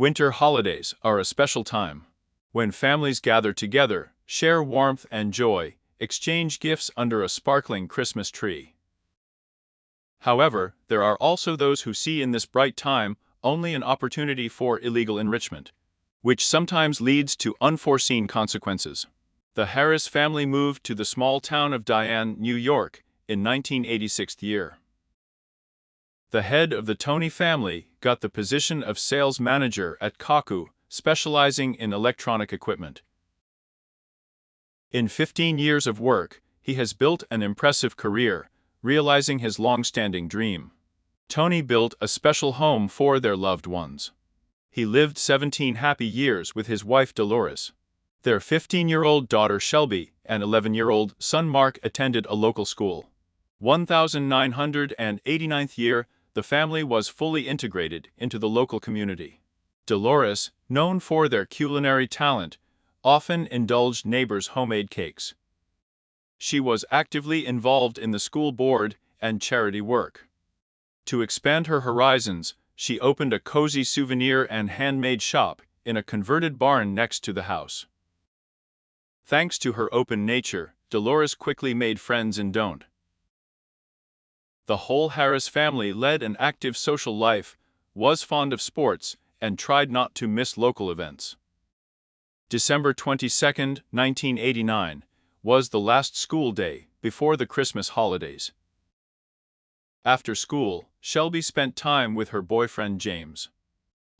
Winter holidays are a special time when families gather together, share warmth and joy, exchange gifts under a sparkling Christmas tree. However, there are also those who see in this bright time only an opportunity for illegal enrichment, which sometimes leads to unforeseen consequences. The Harris family moved to the small town of Diane, New York, in 1986 year. The head of the Tony family got the position of sales manager at Kaku, specializing in electronic equipment. In 15 years of work, he has built an impressive career, realizing his long-standing dream. Tony built a special home for their loved ones. He lived 17 happy years with his wife Dolores. Their 15-year-old daughter Shelby and 11-year-old son Mark attended a local school. 1989th year, the family was fully integrated into the local community. Dolores, known for their culinary talent, often indulged neighbors' homemade cakes. She was actively involved in the school board and charity work. To expand her horizons, she opened a cozy souvenir and handmade shop in a converted barn next to the house. Thanks to her open nature, Dolores quickly made friends in Don't. The whole Harris family led an active social life, was fond of sports, and tried not to miss local events. December 22, 1989, was the last school day before the Christmas holidays. After school, Shelby spent time with her boyfriend James.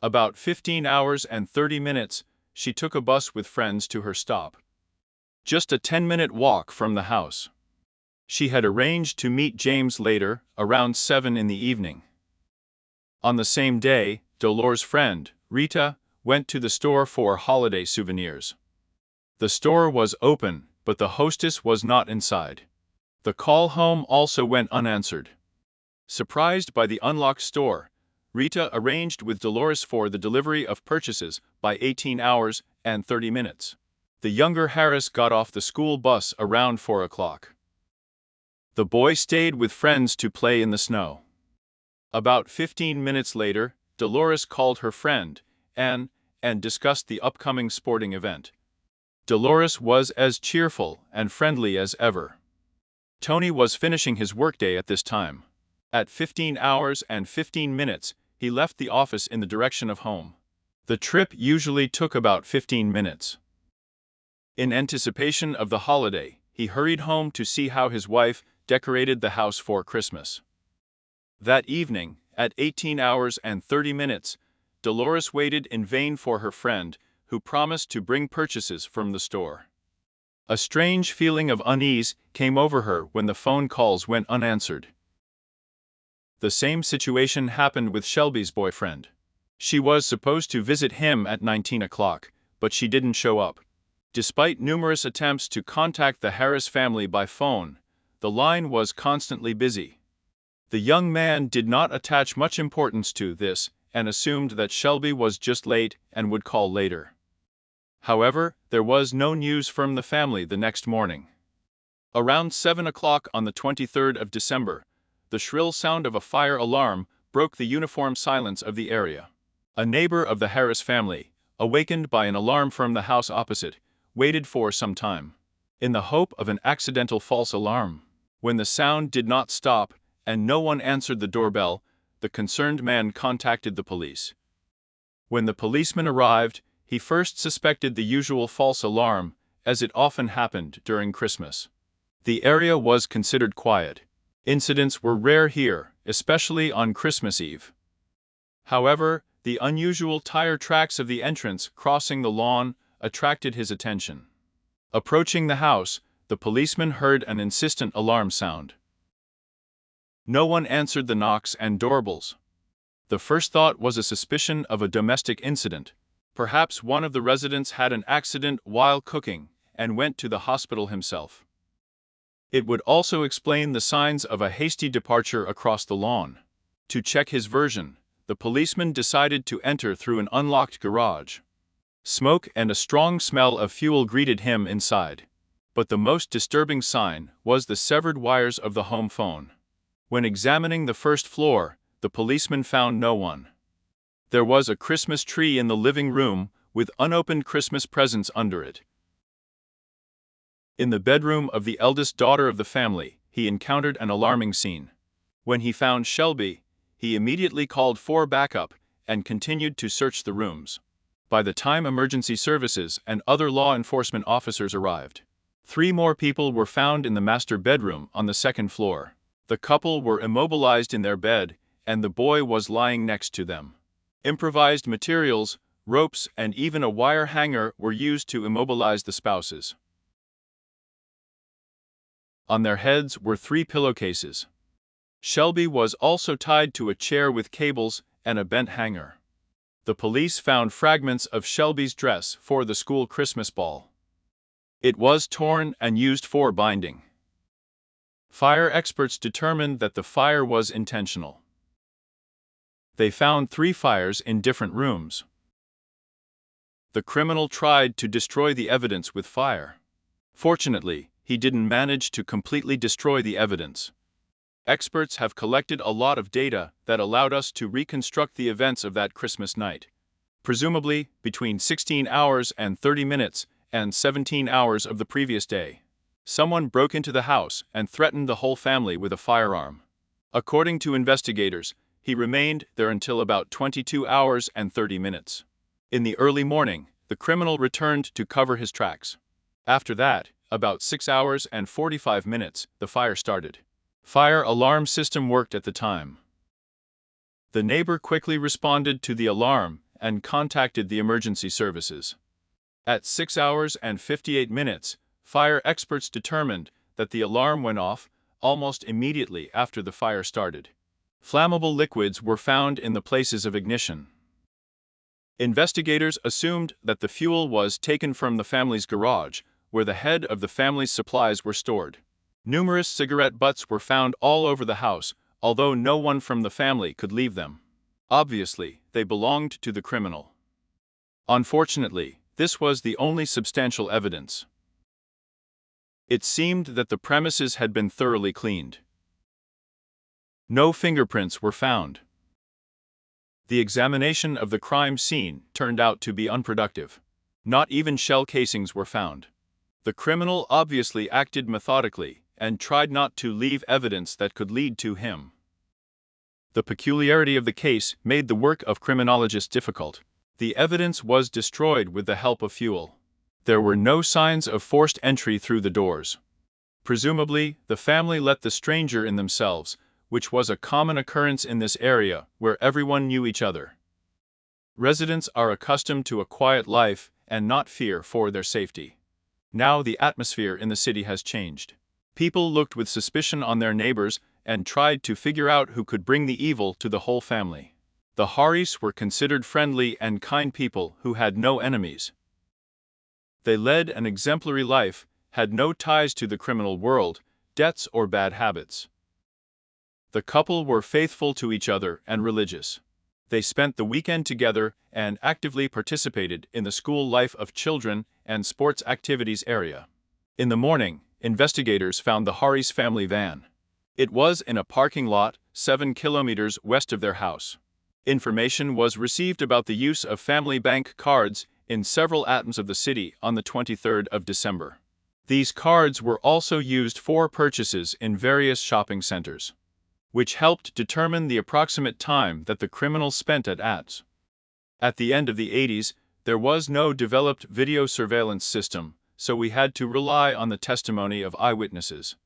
About 15 hours and 30 minutes, she took a bus with friends to her stop. Just a 10-minute walk from the house. She had arranged to meet James later, around 7 in the evening. On the same day, Dolores' friend, Rita, went to the store for holiday souvenirs. The store was open, but the hostess was not inside. The call home also went unanswered. Surprised by the unlocked store, Rita arranged with Dolores for the delivery of purchases by 18 hours and 30 minutes. The younger Harris got off the school bus around 4 o'clock. The boy stayed with friends to play in the snow. About 15 minutes later, Dolores called her friend, Anne, and discussed the upcoming sporting event. Dolores was as cheerful and friendly as ever. Tony was finishing his workday at this time. At 15 hours and 15 minutes, he left the office in the direction of home. The trip usually took about 15 minutes. In anticipation of the holiday, he hurried home to see how his wife decorated the house for Christmas. That evening, at 18 hours and 30 minutes, Dolores waited in vain for her friend, who promised to bring purchases from the store. A strange feeling of unease came over her when the phone calls went unanswered. The same situation happened with Shelby's boyfriend. She was supposed to visit him at 19 o'clock, but she didn't show up. Despite numerous attempts to contact the Harris family by phone, the line was constantly busy. The young man did not attach much importance to this and assumed that Shelby was just late and would call later. However, there was no news from the family the next morning. Around 7 o'clock on the 23rd of December, the shrill sound of a fire alarm broke the uniform silence of the area. A neighbor of the Harris family, awakened by an alarm from the house opposite, waited for some time, in the hope of an accidental false alarm. When the sound did not stop and no one answered the doorbell, the concerned man contacted the police. When the policeman arrived, he first suspected the usual false alarm, as it often happened during Christmas. The area was considered quiet. Incidents were rare here, especially on Christmas Eve. However, the unusual tire tracks of the entrance crossing the lawn attracted his attention. Approaching the house, the policeman heard an insistent alarm sound. No one answered the knocks and doorbells. The first thought was a suspicion of a domestic incident. Perhaps one of the residents had an accident while cooking and went to the hospital himself. It would also explain the signs of a hasty departure across the lawn. To check his version, the policeman decided to enter through an unlocked garage. Smoke and a strong smell of fuel greeted him inside. But the most disturbing sign was the severed wires of the home phone. When examining the first floor, the policeman found no one. There was a Christmas tree in the living room with unopened Christmas presents under it. In the bedroom of the eldest daughter of the family, he encountered an alarming scene. When he found Shelby, he immediately called for backup and continued to search the rooms. By the time emergency services and other law enforcement officers arrived, 3 more people were found in the master bedroom on the 2nd floor. The couple were immobilized in their bed, and the boy was lying next to them. Improvised materials, ropes, and even a wire hanger were used to immobilize the spouses. On their heads were 3 pillowcases. Shelby was also tied to a chair with cables and a bent hanger. The police found fragments of Shelby's dress for the school Christmas ball. It was torn and used for binding. Fire experts determined that the fire was intentional. They found 3 fires in different rooms. The criminal tried to destroy the evidence with fire. Fortunately, he didn't manage to completely destroy the evidence. Experts have collected a lot of data that allowed us to reconstruct the events of that Christmas night. Presumably, between 16 hours and 30 minutes and 17 hours of the previous day, someone broke into the house and threatened the whole family with a firearm. According to investigators, he remained there until about 22 hours and 30 minutes. In the early morning, the criminal returned to cover his tracks. After that, about 6 hours and 45 minutes, the fire started. Fire alarm system worked at the time. The neighbor quickly responded to the alarm and contacted the emergency services. At 6 hours and 58 minutes, fire experts determined that the alarm went off almost immediately after the fire started. Flammable liquids were found in the places of ignition. Investigators assumed that the fuel was taken from the family's garage, where the head of the family's supplies were stored. Numerous cigarette butts were found all over the house, although no one from the family could leave them. Obviously, they belonged to the criminal. Unfortunately, this was the only substantial evidence. It seemed that the premises had been thoroughly cleaned. No fingerprints were found. The examination of the crime scene turned out to be unproductive. Not even shell casings were found. The criminal obviously acted methodically and tried not to leave evidence that could lead to him. The peculiarity of the case made the work of criminologists difficult. The evidence was destroyed with the help of fuel. There were no signs of forced entry through the doors. Presumably, the family let the stranger in themselves, which was a common occurrence in this area where everyone knew each other. Residents are accustomed to a quiet life and not fear for their safety. Now the atmosphere in the city has changed. People looked with suspicion on their neighbors and tried to figure out who could bring the evil to the whole family. The Harris were considered friendly and kind people who had no enemies. They led an exemplary life, had no ties to the criminal world, debts or bad habits. The couple were faithful to each other and religious. They spent the weekend together and actively participated in the school life of children and sports activities area. In the morning, investigators found the Harris family van. It was in a parking lot 7 kilometers west of their house. Information was received about the use of family bank cards in several atoms of the city on the 23rd of December. These cards were also used for purchases in various shopping centers, which helped determine the approximate time that the criminals spent at ATS. At the end of the 80s, there was no developed video surveillance system, so we had to rely on the testimony of eyewitnesses,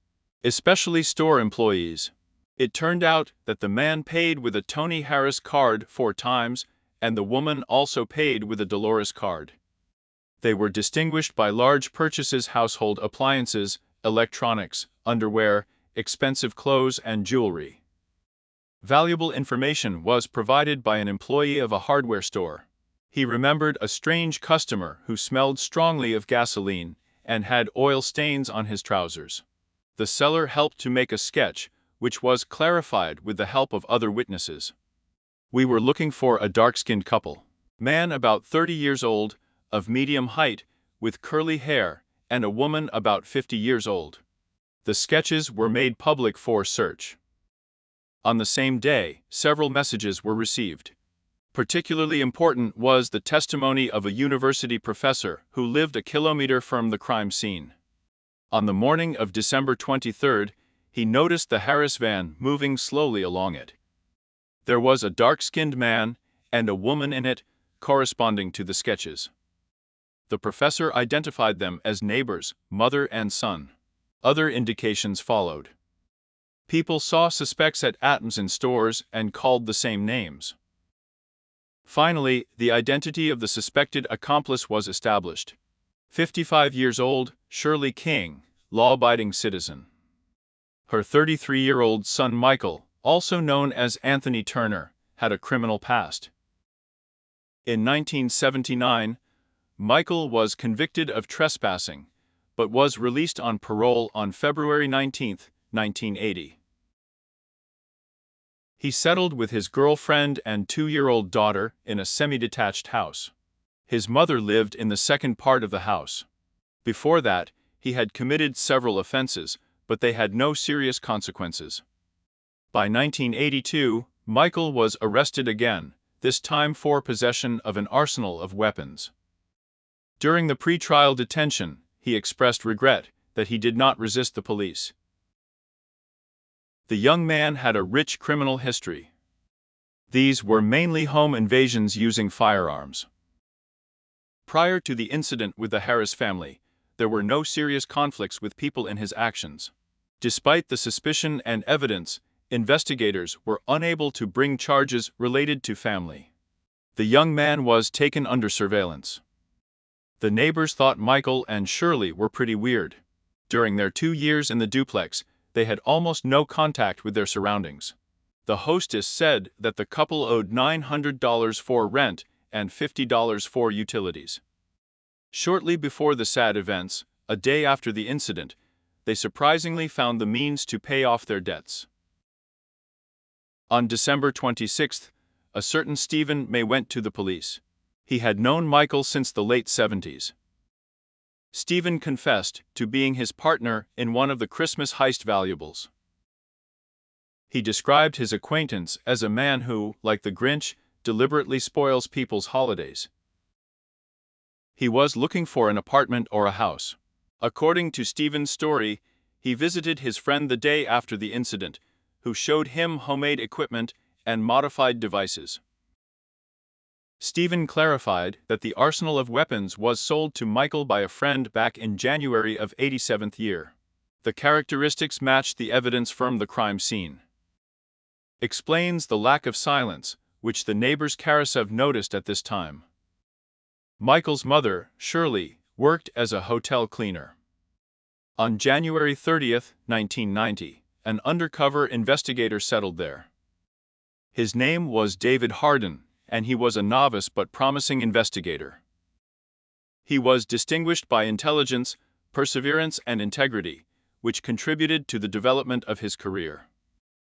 especially store employees. It turned out that the man paid with a Tony Harris card 4 times, and the woman also paid with a Dolores card. They were distinguished by large purchases: household appliances, electronics, underwear, expensive clothes, and jewelry. Valuable information was provided by an employee of a hardware store. He remembered a strange customer who smelled strongly of gasoline and had oil stains on his trousers. The seller helped to make a sketch, which was clarified with the help of other witnesses. We were looking for a dark-skinned couple. Man about 30 years old, of medium height, with curly hair, and a woman about 50 years old. The sketches were made public for search. On the same day, several messages were received. Particularly important was the testimony of a university professor who lived a kilometer from the crime scene. On the morning of December 23rd, he noticed the Harris van moving slowly along it. There was a dark-skinned man and a woman in it, corresponding to the sketches. The professor identified them as neighbors, mother and son. Other indications followed. People saw suspects at atoms in stores and called the same names. Finally, the identity of the suspected accomplice was established. 55 years old, Shirley King, law-abiding citizen. Her 33-year-old son Michael, also known as Anthony Turner, had a criminal past. In 1979, Michael was convicted of trespassing, but was released on parole on February 19, 1980. He settled with his girlfriend and 2-year-old daughter in a semi-detached house. His mother lived in the second part of the house. Before that, he had committed several offenses, but they had no serious consequences. By 1982, Michael was arrested again, this time for possession of an arsenal of weapons. During the pre-trial detention, he expressed regret that he did not resist the police. The young man had a rich criminal history. These were mainly home invasions using firearms. Prior to the incident with the Harris family, there were no serious conflicts with people in his actions. Despite the suspicion and evidence, investigators were unable to bring charges related to family. The young man was taken under surveillance. The neighbors thought Michael and Shirley were pretty weird. During their 2 years in the duplex, they had almost no contact with their surroundings. The hostess said that the couple owed $900 for rent and $50 for utilities. Shortly before the sad events, a day after the incident, they surprisingly found the means to pay off their debts. On December 26th, a certain Stephen May went to the police. He had known Michael since the late 70s. Stephen confessed to being his partner in one of the Christmas heist valuables. He described his acquaintance as a man who, like the Grinch, deliberately spoils people's holidays. He was looking for an apartment or a house. According to Stephen's story, he visited his friend the day after the incident, who showed him homemade equipment and modified devices. Stephen clarified that the arsenal of weapons was sold to Michael by a friend back in January of 87th year. The characteristics matched the evidence from the crime scene. Explains the lack of silence, which the neighbors Karasev noticed at this time. Michael's mother, Shirley, worked as a hotel cleaner. On January 30, 1990, an undercover investigator settled there. His name was David Hardin, and he was a novice but promising investigator. He was distinguished by intelligence, perseverance, and integrity, which contributed to the development of his career.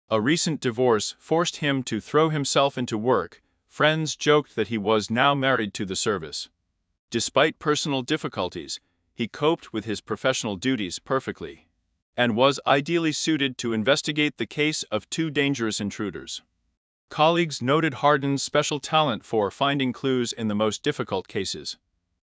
A recent divorce forced him to throw himself into work. Friends joked that he was now married to the service. Despite personal difficulties, he coped with his professional duties perfectly, and was ideally suited to investigate the case of 2 dangerous intruders. Colleagues noted Hardin's special talent for finding clues in the most difficult cases,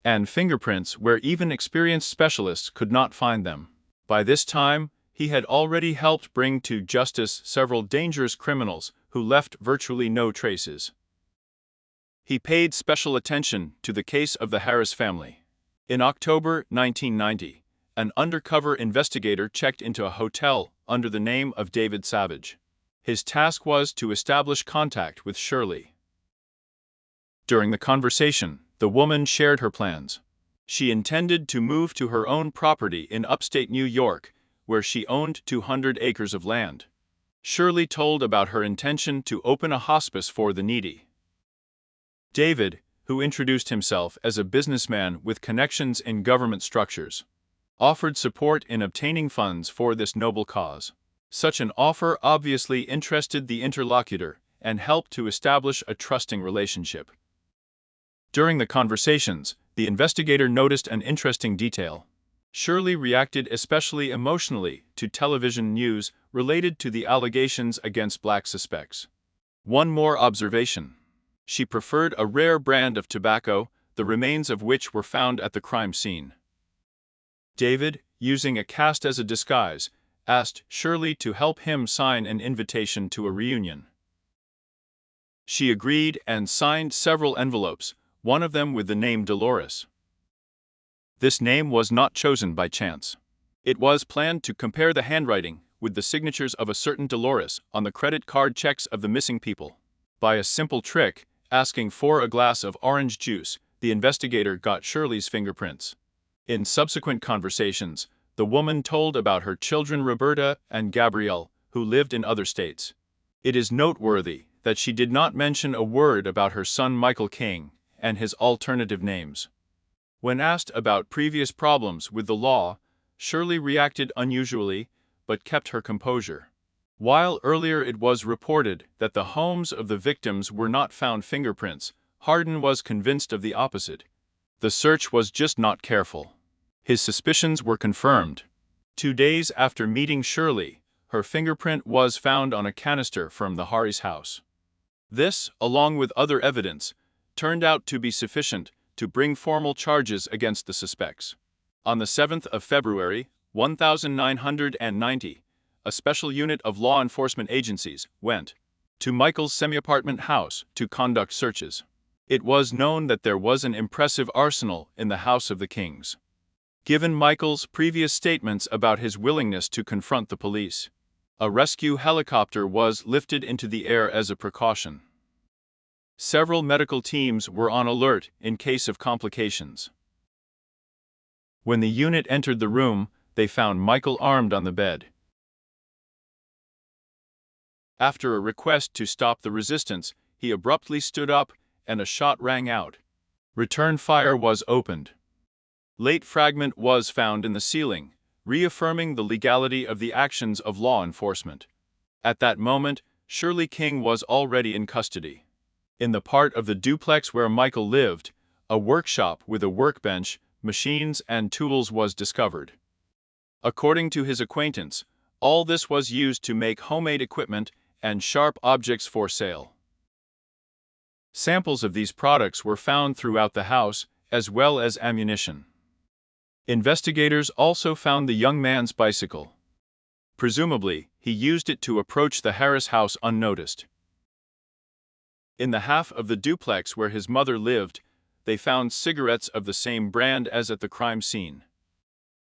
and fingerprints where even experienced specialists could not find them. By this time, he had already helped bring to justice several dangerous criminals who left virtually no traces. He paid special attention to the case of the Harris family. In October 1990, an undercover investigator checked into a hotel under the name of David Savage. His task was to establish contact with Shirley. During the conversation, the woman shared her plans. She intended to move to her own property in upstate New York, where she owned 200 acres of land. Shirley told about her intention to open a hospice for the needy. David, who introduced himself as a businessman with connections in government structures, offered support in obtaining funds for this noble cause. Such an offer obviously interested the interlocutor and helped to establish a trusting relationship. During the conversations, the investigator noticed an interesting detail. Shirley reacted especially emotionally to television news related to the allegations against black suspects. One more observation. She preferred a rare brand of tobacco, the remains of which were found at the crime scene. David, using a cast as a disguise, asked Shirley to help him sign an invitation to a reunion. She agreed and signed several envelopes, one of them with the name Dolores. This name was not chosen by chance. It was planned to compare the handwriting with the signatures of a certain Dolores on the credit card checks of the missing people. By a simple trick, asking for a glass of orange juice, the investigator got Shirley's fingerprints. In subsequent conversations, the woman told about her children Roberta and Gabrielle, who lived in other states. It is noteworthy that she did not mention a word about her son Michael King and his alternative names. When asked about previous problems with the law, Shirley reacted unusually, but kept her composure. While earlier it was reported that the homes of the victims were not found fingerprints, Hardin was convinced of the opposite. The search was just not careful. His suspicions were confirmed. 2 days after meeting Shirley, her fingerprint was found on a canister from the Harris house. This, along with other evidence, turned out to be sufficient to bring formal charges against the suspects. On the 7th of February, 1990, a special unit of law enforcement agencies went to Michael's semi-apartment house to conduct searches. It was known that there was an impressive arsenal in the house of the Kings. Given Michael's previous statements about his willingness to confront the police, a rescue helicopter was lifted into the air as a precaution. Several medical teams were on alert in case of complications. When the unit entered the room, they found Michael armed on the bed. After a request to stop the resistance, he abruptly stood up and a shot rang out. Return fire was opened. Late fragment was found in the ceiling, reaffirming the legality of the actions of law enforcement. At that moment, Shirley King was already in custody. In the part of the duplex where Michael lived, a workshop with a workbench, machines, and tools was discovered. According to his acquaintance, all this was used to make homemade equipment and sharp objects for sale. Samples of these products were found throughout the house, as well as ammunition. Investigators also found the young man's bicycle. Presumably, he used it to approach the Harris house unnoticed. In the half of the duplex where his mother lived, they found cigarettes of the same brand as at the crime scene.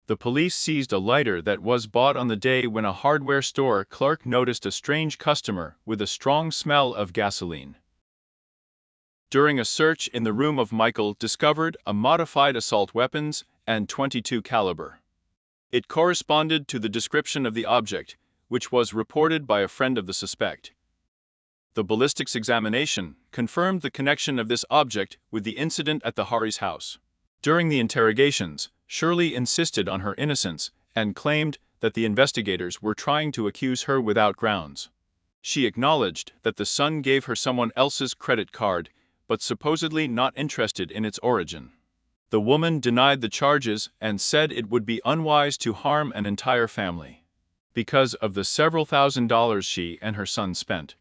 The police seized a lighter that was bought on the day when a hardware store clerk noticed a strange customer with a strong smell of gasoline. During a search in the room of Michael, discovered a modified assault weapons and .22 caliber. It corresponded to the description of the object, which was reported by a friend of the suspect. The ballistics examination confirmed the connection of this object with the incident at the Harris house. During the interrogations, Shirley insisted on her innocence and claimed that the investigators were trying to accuse her without grounds. She acknowledged that the son gave her someone else's credit card, but supposedly not interested in its origin. The woman denied the charges and said it would be unwise to harm an entire family because of the several $1,000s she and her son spent.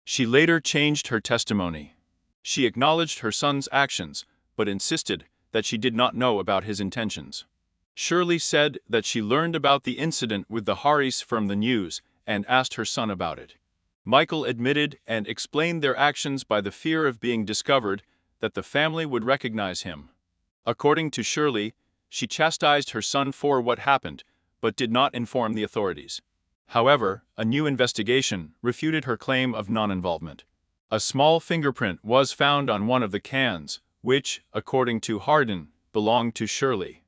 She later changed her testimony. She acknowledged her son's actions, but insisted that she did not know about his intentions. Shirley said that she learned about the incident with the Harris from the news and asked her son about it. Michael admitted and explained their actions by the fear of being discovered, that the family would recognize him. According to Shirley, she chastised her son for what happened, but did not inform the authorities. However, a new investigation refuted her claim of non-involvement. A small fingerprint was found on one of the cans, which, according to Hardin, belonged to Shirley.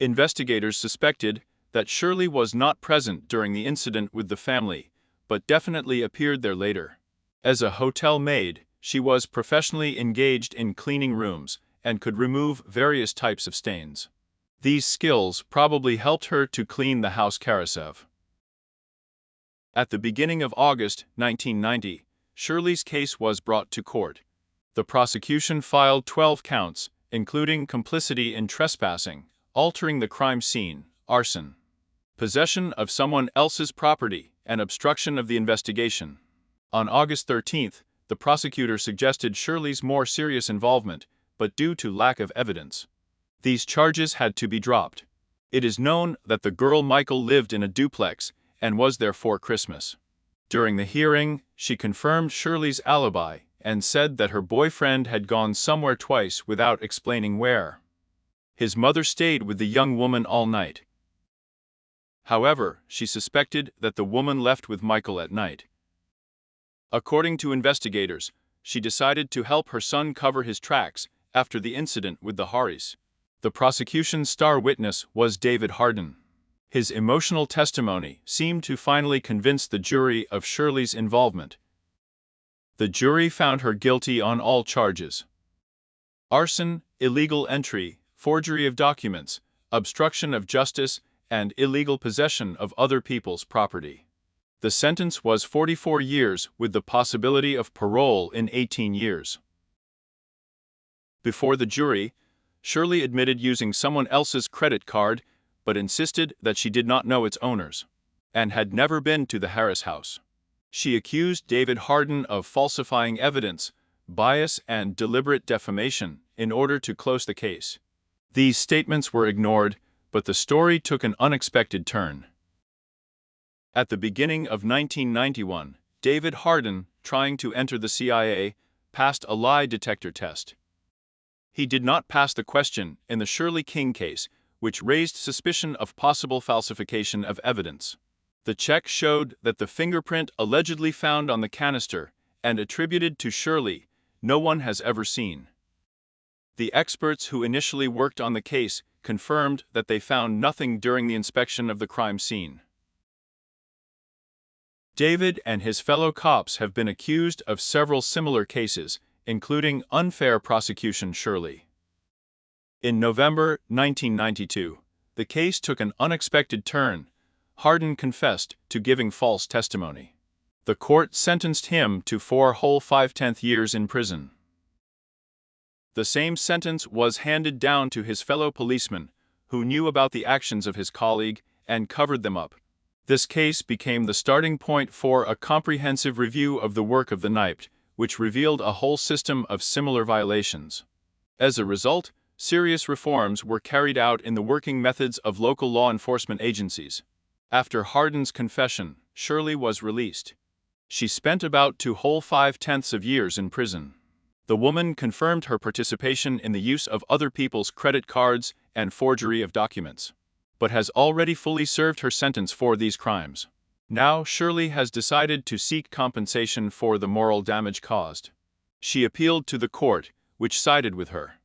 Investigators suspected that Shirley was not present during the incident with the family, but definitely appeared there later. As a hotel maid, she was professionally engaged in cleaning rooms and could remove various types of stains. These skills probably helped her to clean the house carousel. At the beginning of August 1990, Shirley's case was brought to court. The prosecution filed 12 counts, including complicity in trespassing, altering the crime scene, arson, possession of someone else's property, and obstruction of the investigation. On August 13, The prosecutor suggested Shirley's more serious involvement, but due to lack of evidence, these charges had to be dropped. It is known that the girl Michael lived in a duplex and was there for Christmas. During the hearing, she confirmed Shirley's alibi and said that her boyfriend had gone somewhere twice without explaining where. His mother stayed with the young woman all night. However, she suspected that the woman left with Michael at night. According to investigators, she decided to help her son cover his tracks after the incident with the Harris. The prosecution's star witness was David Harden. His emotional testimony seemed to finally convince the jury of Shirley's involvement. The jury found her guilty on all charges: arson, illegal entry, forgery of documents, obstruction of justice, and illegal possession of other people's property. The sentence was 44 years with the possibility of parole in 18 years. Before the jury, Shirley admitted using someone else's credit card, but insisted that she did not know its owners and had never been to the Harris house. She accused David Harden of falsifying evidence, bias, and deliberate defamation in order to close the case. These statements were ignored, but the story took an unexpected turn. At the beginning of 1991, David Harden, trying to enter the CIA, passed a lie detector test. He did not pass the question in the Shirley King case, which raised suspicion of possible falsification of evidence. The check showed that the fingerprint allegedly found on the canister and attributed to Shirley no one has ever seen. The experts who initially worked on the case confirmed that they found nothing during the inspection of the crime scene. David and his fellow cops have been accused of several similar cases, including unfair prosecution Shirley. In November 1992, the case took an unexpected turn. Harden confessed to giving false testimony. The court sentenced him to 4 whole 5/10 years in prison. The same sentence was handed down to his fellow policeman, who knew about the actions of his colleague and covered them up. This case became the starting point for a comprehensive review of the work of the NIPT, which revealed a whole system of similar violations. As a result, serious reforms were carried out in the working methods of local law enforcement agencies. After Harden's confession, Shirley was released. She spent about 2 whole 5/10 years in prison. The woman confirmed her participation in the use of other people's credit cards and forgery of documents, but has already fully served her sentence for these crimes. Now Shirley has decided to seek compensation for the moral damage caused. She appealed to the court, which sided with her.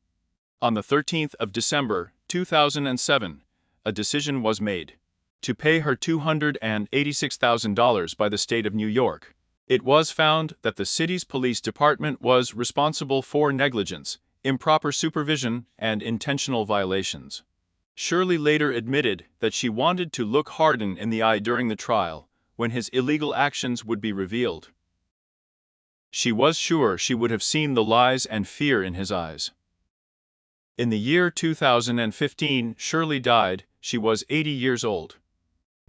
On the 13th of December, 2007, a decision was made to pay her $286,000 by the state of New York. It was found that the city's police department was responsible for negligence, improper supervision, and intentional violations. Shirley later admitted that she wanted to look Harden in the eye during the trial, when his illegal actions would be revealed. She was sure she would have seen the lies and fear in his eyes. In the year 2015, Shirley died. She was 80 years old.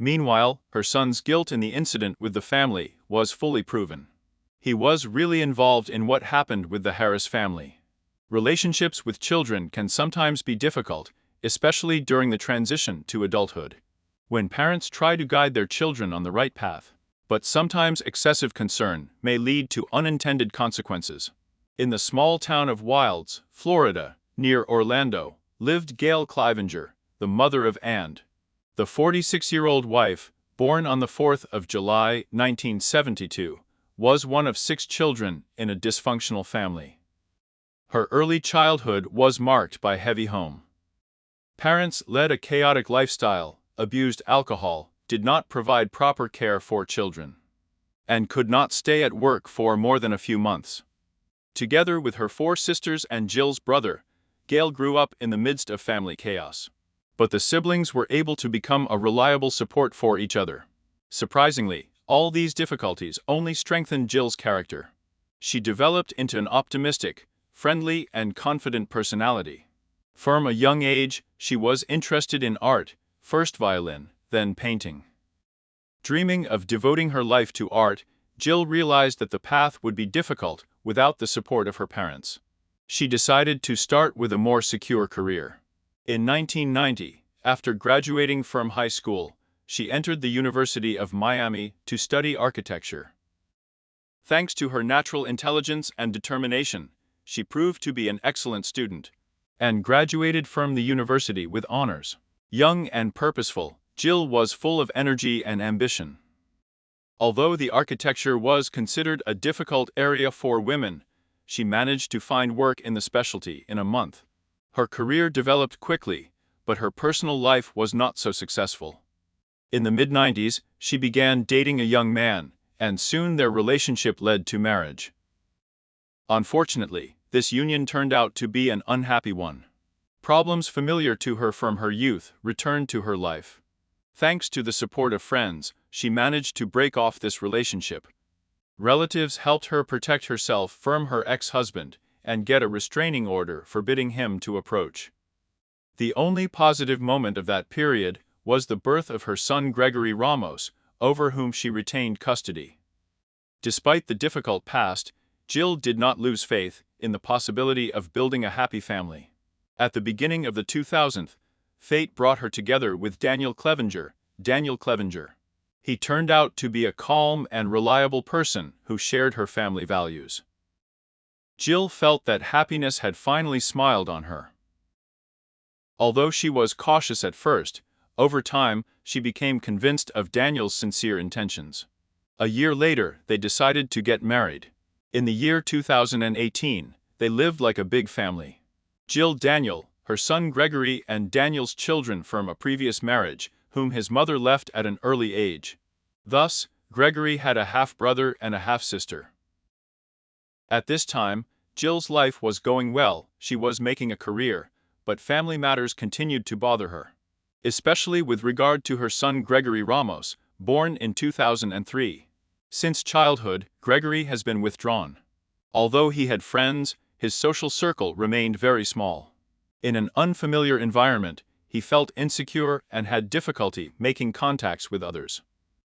Meanwhile, her son's guilt in the incident with the family was fully proven. He was really involved in what happened with the Harris family. Relationships with children can sometimes be difficult, especially during the transition to adulthood, when parents try to guide their children on the right path. But sometimes excessive concern may lead to unintended consequences. In the small town of Wilds, Florida, near Orlando, lived Gail Clivenger, the mother of And. The 46-year-old wife, born on the 4th of July, 1972, was one of 6 children in a dysfunctional family. Her early childhood was marked by heavy home. Parents led a chaotic lifestyle, abused alcohol, did not provide proper care for children, and could not stay at work for more than a few months. Together with her 4 sisters and Jill's brother, Gail grew up in the midst of family chaos. But the siblings were able to become a reliable support for each other. Surprisingly, all these difficulties only strengthened Jill's character. She developed into an optimistic, friendly, and confident personality. From a young age, she was interested in art, first violin, then painting. Dreaming of devoting her life to art, Jill realized that the path would be difficult without the support of her parents. She decided to start with a more secure career. In 1990, after graduating from high school, she entered the University of Miami to study architecture. Thanks to her natural intelligence and determination, she proved to be an excellent student and graduated from the university with honors. Young and purposeful, Jill was full of energy and ambition. Although the architecture was considered a difficult area for women, she managed to find work in the specialty in a month. Her career developed quickly, but her personal life was not so successful. In the mid-90s, she began dating a young man, and soon their relationship led to marriage. Unfortunately, this union turned out to be an unhappy one. Problems familiar to her from her youth returned to her life. Thanks to the support of friends, she managed to break off this relationship. Relatives helped her protect herself from her ex-husband and get a restraining order forbidding him to approach. The only positive moment of that period was the birth of her son Gregory Ramos, over whom she retained custody. Despite the difficult past, Jill did not lose faith in the possibility of building a happy family. At the beginning of the 2000s, fate brought her together with Daniel Clevenger. He turned out to be a calm and reliable person who shared her family values. Jill felt that happiness had finally smiled on her. Although she was cautious at first, over time she became convinced of Daniel's sincere intentions. A year later, they decided to get married. In the year 2018, they lived like a big family. Jill, Daniel, her son Gregory, and Daniel's children from a previous marriage, whom his mother left at an early age. Thus, Gregory had a half-brother and a half-sister. At this time, Jill's life was going well, she was making a career, but family matters continued to bother her. Especially with regard to her son Gregory Ramos, born in 2003. Since childhood, Gregory has been withdrawn. Although he had friends, his social circle remained very small. In an unfamiliar environment, he felt insecure and had difficulty making contacts with others.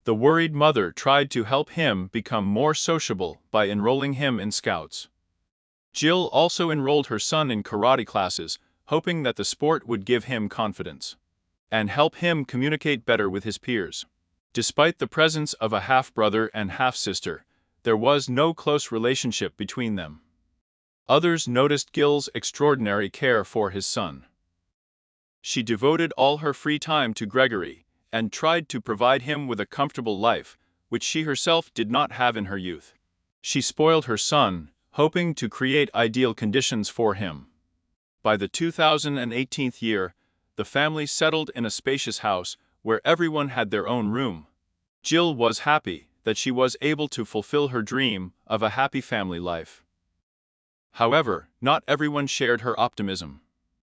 The worried mother tried to help him become more sociable by enrolling him in scouts. Jill also enrolled her son in karate classes, hoping that the sport would give him confidence and help him communicate better with his peers. Despite the presence of a half-brother and half-sister, there was no close relationship between them. Others noticed Jill's extraordinary care for his son. She devoted all her free time to Gregory and tried to provide him with a comfortable life, which she herself did not have in her youth. She spoiled her son, hoping to create ideal conditions for him. By the 2018 year, the family settled in a spacious house where everyone had their own room. Jill was happy that she was able to fulfill her dream of a happy family life. However, not everyone shared her optimism.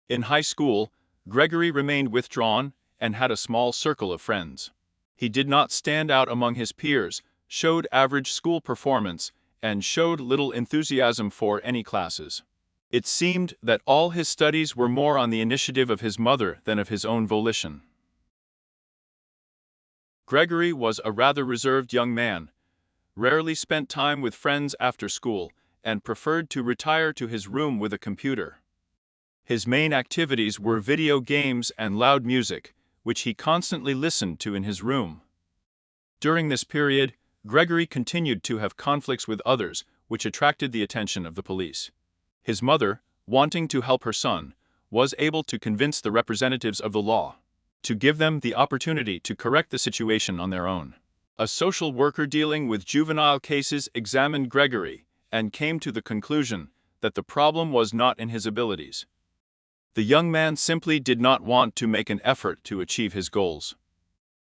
In high school, Gregory remained withdrawn and had a small circle of friends. He did not stand out among his peers, showed average school performance, and showed little enthusiasm for any classes. It seemed that all his studies were more on the initiative of his mother than of his own volition. Gregory was a rather reserved young man, rarely spent time with friends after school, and preferred to retire to his room with a computer. His main activities were video games and loud music, which he constantly listened to in his room. During this period, Gregory continued to have conflicts with others, which attracted the attention of the police. His mother, wanting to help her son, was able to convince the representatives of the law to give them the opportunity to correct the situation on their own. A social worker dealing with juvenile cases examined Gregory and came to the conclusion that the problem was not in his abilities. The young man simply did not want to make an effort to achieve his goals.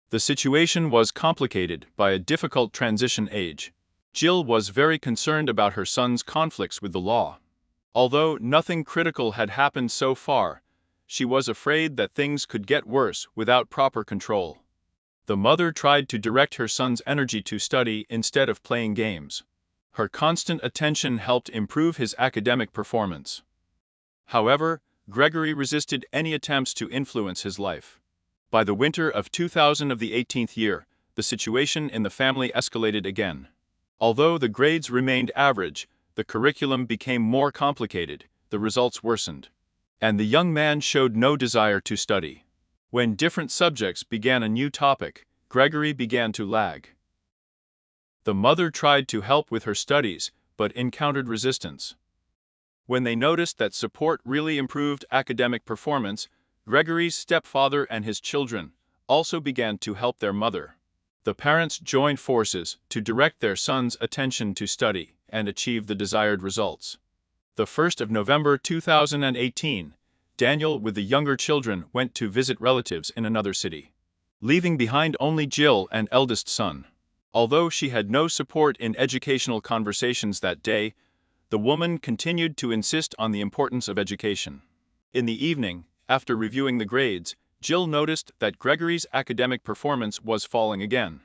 The situation was complicated by a difficult transition age. Jill was very concerned about her son's conflicts with the law. Although nothing critical had happened so far, she was afraid that things could get worse without proper control. The mother tried to direct her son's energy to study instead of playing games. Her constant attention helped improve his academic performance. However, Gregory resisted any attempts to influence his life. By the winter of 2018 year, the situation in the family escalated again. Although the grades remained average, the curriculum became more complicated, the results worsened, and the young man showed no desire to study. When different subjects began a new topic, Gregory began to lag. The mother tried to help with her studies, but encountered resistance. When they noticed that support really improved academic performance, Gregory's stepfather and his children also began to help their mother. The parents joined forces to direct their son's attention to study and achieve the desired results. The 1st of November 2018, Daniel with the younger children went to visit relatives in another city, leaving behind only Jill and eldest son. Although she had no support in educational conversations that day, the woman continued to insist on the importance of education. In the evening, after reviewing the grades, Jill noticed that Gregory's academic performance was falling again.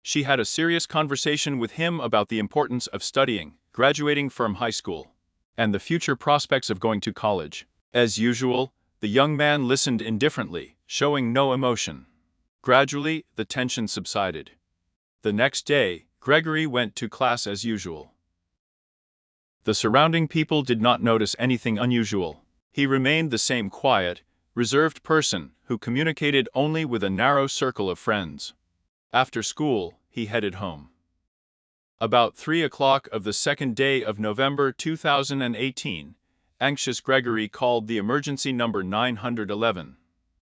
She had a serious conversation with him about the importance of studying, graduating from high school, and the future prospects of going to college. As usual, the young man listened indifferently, showing no emotion. Gradually, the tension subsided. The next day, Gregory went to class as usual. The surrounding people did not notice anything unusual. He remained the same quiet, reserved person who communicated only with a narrow circle of friends. After school, he headed home. About 3 o'clock of the second day of November 2018, anxious Gregory called the emergency number 911.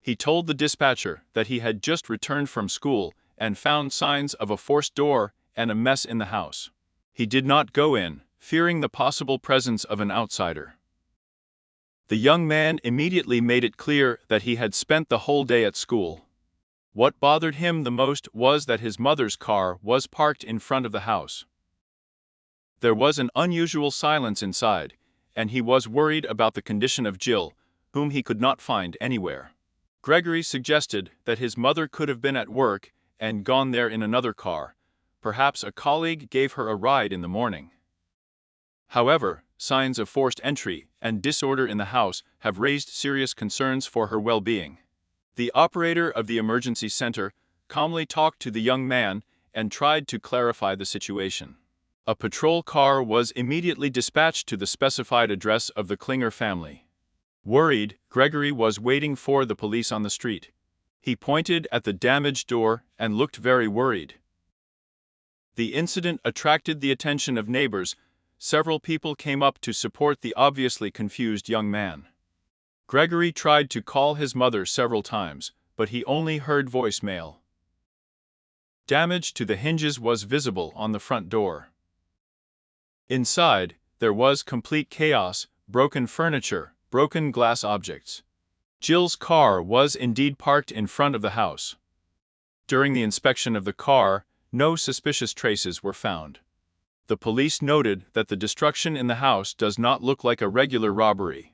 He told the dispatcher that he had just returned from school and found signs of a forced door and a mess in the house. He did not go in, fearing the possible presence of an outsider. The young man immediately made it clear that he had spent the whole day at school. What bothered him the most was that his mother's car was parked in front of the house. There was an unusual silence inside, and he was worried about the condition of Jill, whom he could not find anywhere. Gregory suggested that his mother could have been at work and gone there in another car. Perhaps a colleague gave her a ride in the morning. However, signs of forced entry and disorder in the house have raised serious concerns for her well-being. The operator of the emergency center calmly talked to the young man and tried to clarify the situation. A patrol car was immediately dispatched to the specified address of the Klinger family. Worried, Gregory was waiting for the police on the street. He pointed at the damaged door and looked very worried. The incident attracted the attention of neighbors. Several people came up to support the obviously confused young man. Gregory tried to call his mother several times, but he only heard voicemail. Damage to the hinges was visible on the front door. Inside, there was complete chaos, broken furniture, broken glass objects. Jill's car was indeed parked in front of the house. During the inspection of the car, no suspicious traces were found. The police noted that the destruction in the house does not look like a regular robbery.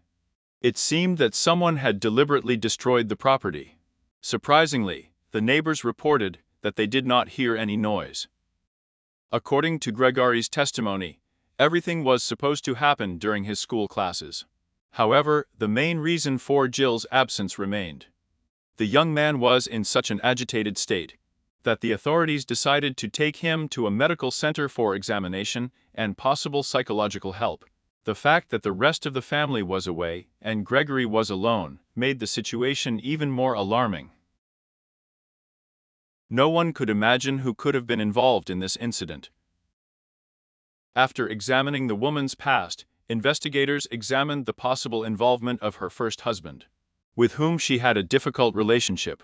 It seemed that someone had deliberately destroyed the property. Surprisingly, the neighbors reported that they did not hear any noise. According to Gregory's testimony, everything was supposed to happen during his school classes. However, the main reason for Jill's absence remained. The young man was in such an agitated state that the authorities decided to take him to a medical center for examination and possible psychological help. The fact that the rest of the family was away and Gregory was alone made the situation even more alarming. No one could imagine who could have been involved in this incident. After examining the woman's past, investigators examined the possible involvement of her first husband, with whom she had a difficult relationship.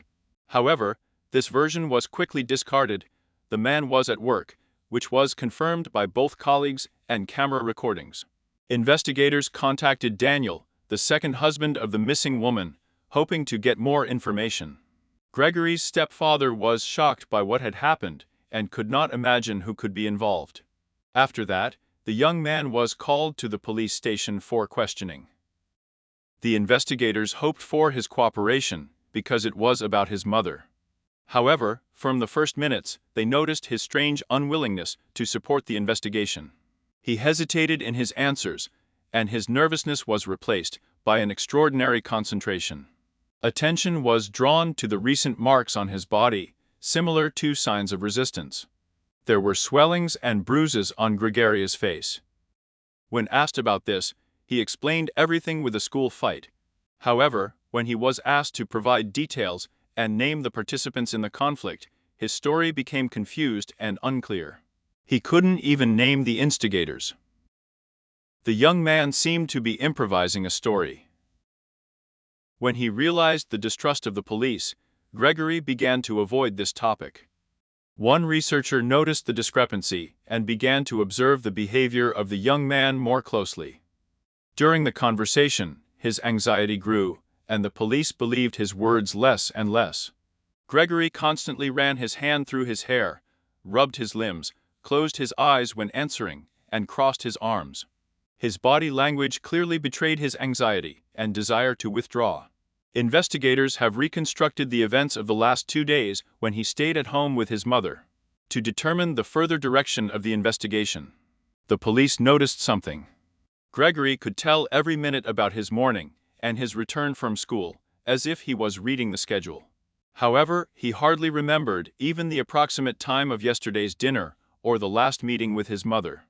However, this version was quickly discarded. The man was at work, which was confirmed by both colleagues and camera recordings. Investigators contacted Daniel, the second husband of the missing woman, hoping to get more information. Gregory's stepfather was shocked by what had happened and could not imagine who could be involved. After that, the young man was called to the police station for questioning. The investigators hoped for his cooperation because it was about his mother. However, from the first minutes, they noticed his strange unwillingness to support the investigation. He hesitated in his answers, and his nervousness was replaced by an extraordinary concentration. Attention was drawn to the recent marks on his body, similar to signs of resistance. There were swellings and bruises on Gregoria's face. When asked about this, he explained everything with a school fight. However, when he was asked to provide details and name the participants in the conflict, his story became confused and unclear. He couldn't even name the instigators. The young man seemed to be improvising a story. When he realized the distrust of the police, Gregory began to avoid this topic. One researcher noticed the discrepancy and began to observe the behavior of the young man more closely. During the conversation, his anxiety grew, and the police believed his words less and less. Gregory constantly ran his hand through his hair, rubbed his limbs, closed his eyes when answering, and crossed his arms. His body language clearly betrayed his anxiety and desire to withdraw. Investigators have reconstructed the events of the last 2 days when he stayed at home with his mother. To determine the further direction of the investigation, the police noticed something. Gregory could tell every minute about his morning and his return from school, as if he was reading the schedule. However, he hardly remembered even the approximate time of yesterday's dinner or the last meeting with his mother.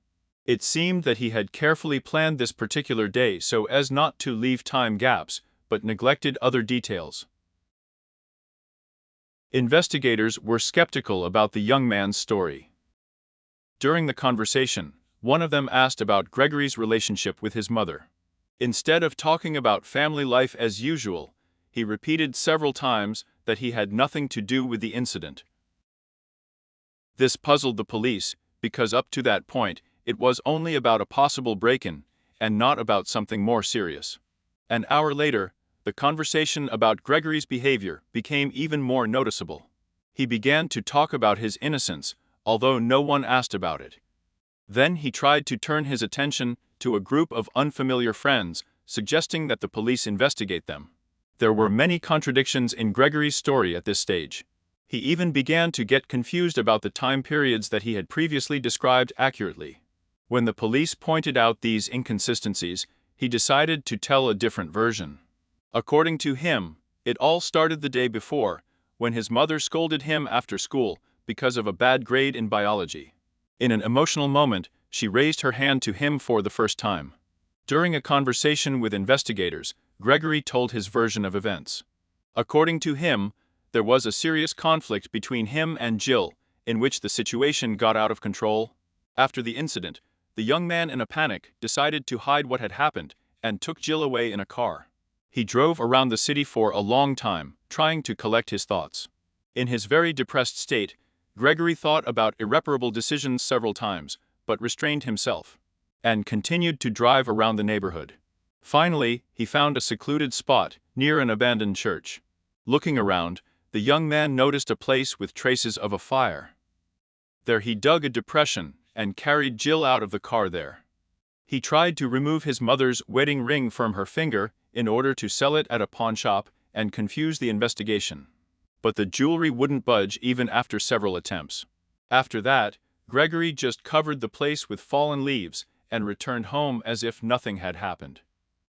It seemed that he had carefully planned this particular day so as not to leave time gaps, but neglected other details. Investigators were skeptical about the young man's story. During the conversation, one of them asked about Gregory's relationship with his mother. Instead of talking about family life as usual, he repeated several times that he had nothing to do with the incident. This puzzled the police, because up to that point, it was only about a possible break-in, and not about something more serious. An hour later, the conversation about Gregory's behavior became even more noticeable. He began to talk about his innocence, although no one asked about it. Then he tried to turn his attention to a group of unfamiliar friends, suggesting that the police investigate them. There were many contradictions in Gregory's story at this stage. He even began to get confused about the time periods that he had previously described accurately. When the police pointed out these inconsistencies, he decided to tell a different version. According to him, it all started the day before, when his mother scolded him after school because of a bad grade in biology. In an emotional moment, she raised her hand to him for the first time. During a conversation with investigators, Gregory told his version of events. According to him, there was a serious conflict between him and Jill, in which the situation got out of control. After the incident, the young man, in a panic, decided to hide what had happened and took Jill away in a car. He drove around the city for a long time, trying to collect his thoughts. In his very depressed state, Gregory thought about irreparable decisions several times, but restrained himself, and continued to drive around the neighborhood. Finally, he found a secluded spot near an abandoned church. Looking around, the young man noticed a place with traces of a fire. There he dug a depression and carried Jill out of the car there. He tried to remove his mother's wedding ring from her finger in order to sell it at a pawn shop and confuse the investigation. But the jewelry wouldn't budge even after several attempts. After that, Gregory just covered the place with fallen leaves and returned home as if nothing had happened.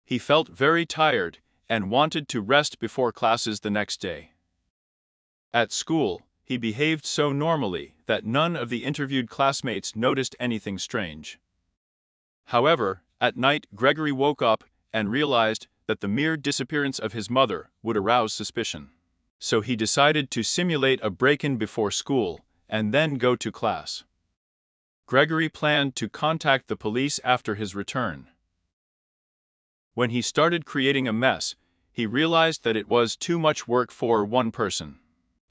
He felt very tired and wanted to rest before classes the next day. At school, he behaved so normally that none of the interviewed classmates noticed anything strange. However, at night Gregory woke up and realized that the mere disappearance of his mother would arouse suspicion. So he decided to simulate a break-in before school and then go to class. Gregory planned to contact the police after his return. When he started creating a mess, he realized that it was too much work for one person,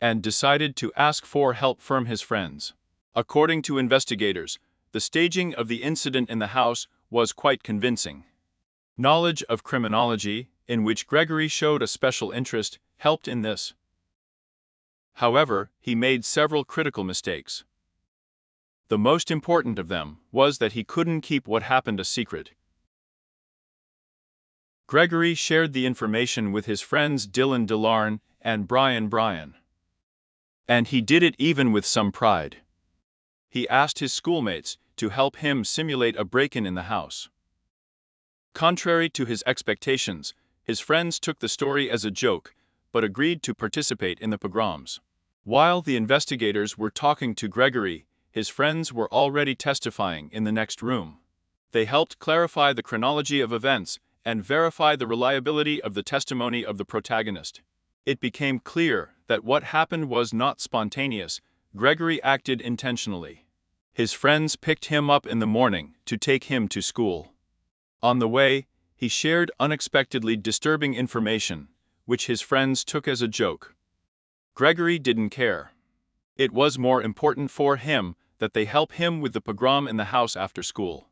and decided to ask for help from his friends. According to investigators, the staging of the incident in the house was quite convincing. Knowledge of criminology, in which Gregory showed a special interest, helped in this. However, he made several critical mistakes. The most important of them was that he couldn't keep what happened a secret. Gregory shared the information with his friends Dylan Delarn and Brian. And he did it even with some pride. He asked his schoolmates to help him simulate a break-in in the house. Contrary to his expectations, his friends took the story as a joke, but agreed to participate in the pogroms. While the investigators were talking to Gregory, his friends were already testifying in the next room. They helped clarify the chronology of events and verify the reliability of the testimony of the protagonist. It became clear that what happened was not spontaneous. Gregory acted intentionally. His friends picked him up in the morning to take him to school. On the way, he shared unexpectedly disturbing information, which his friends took as a joke. Gregory didn't care. It was more important for him that they help him with the pogrom in the house after school.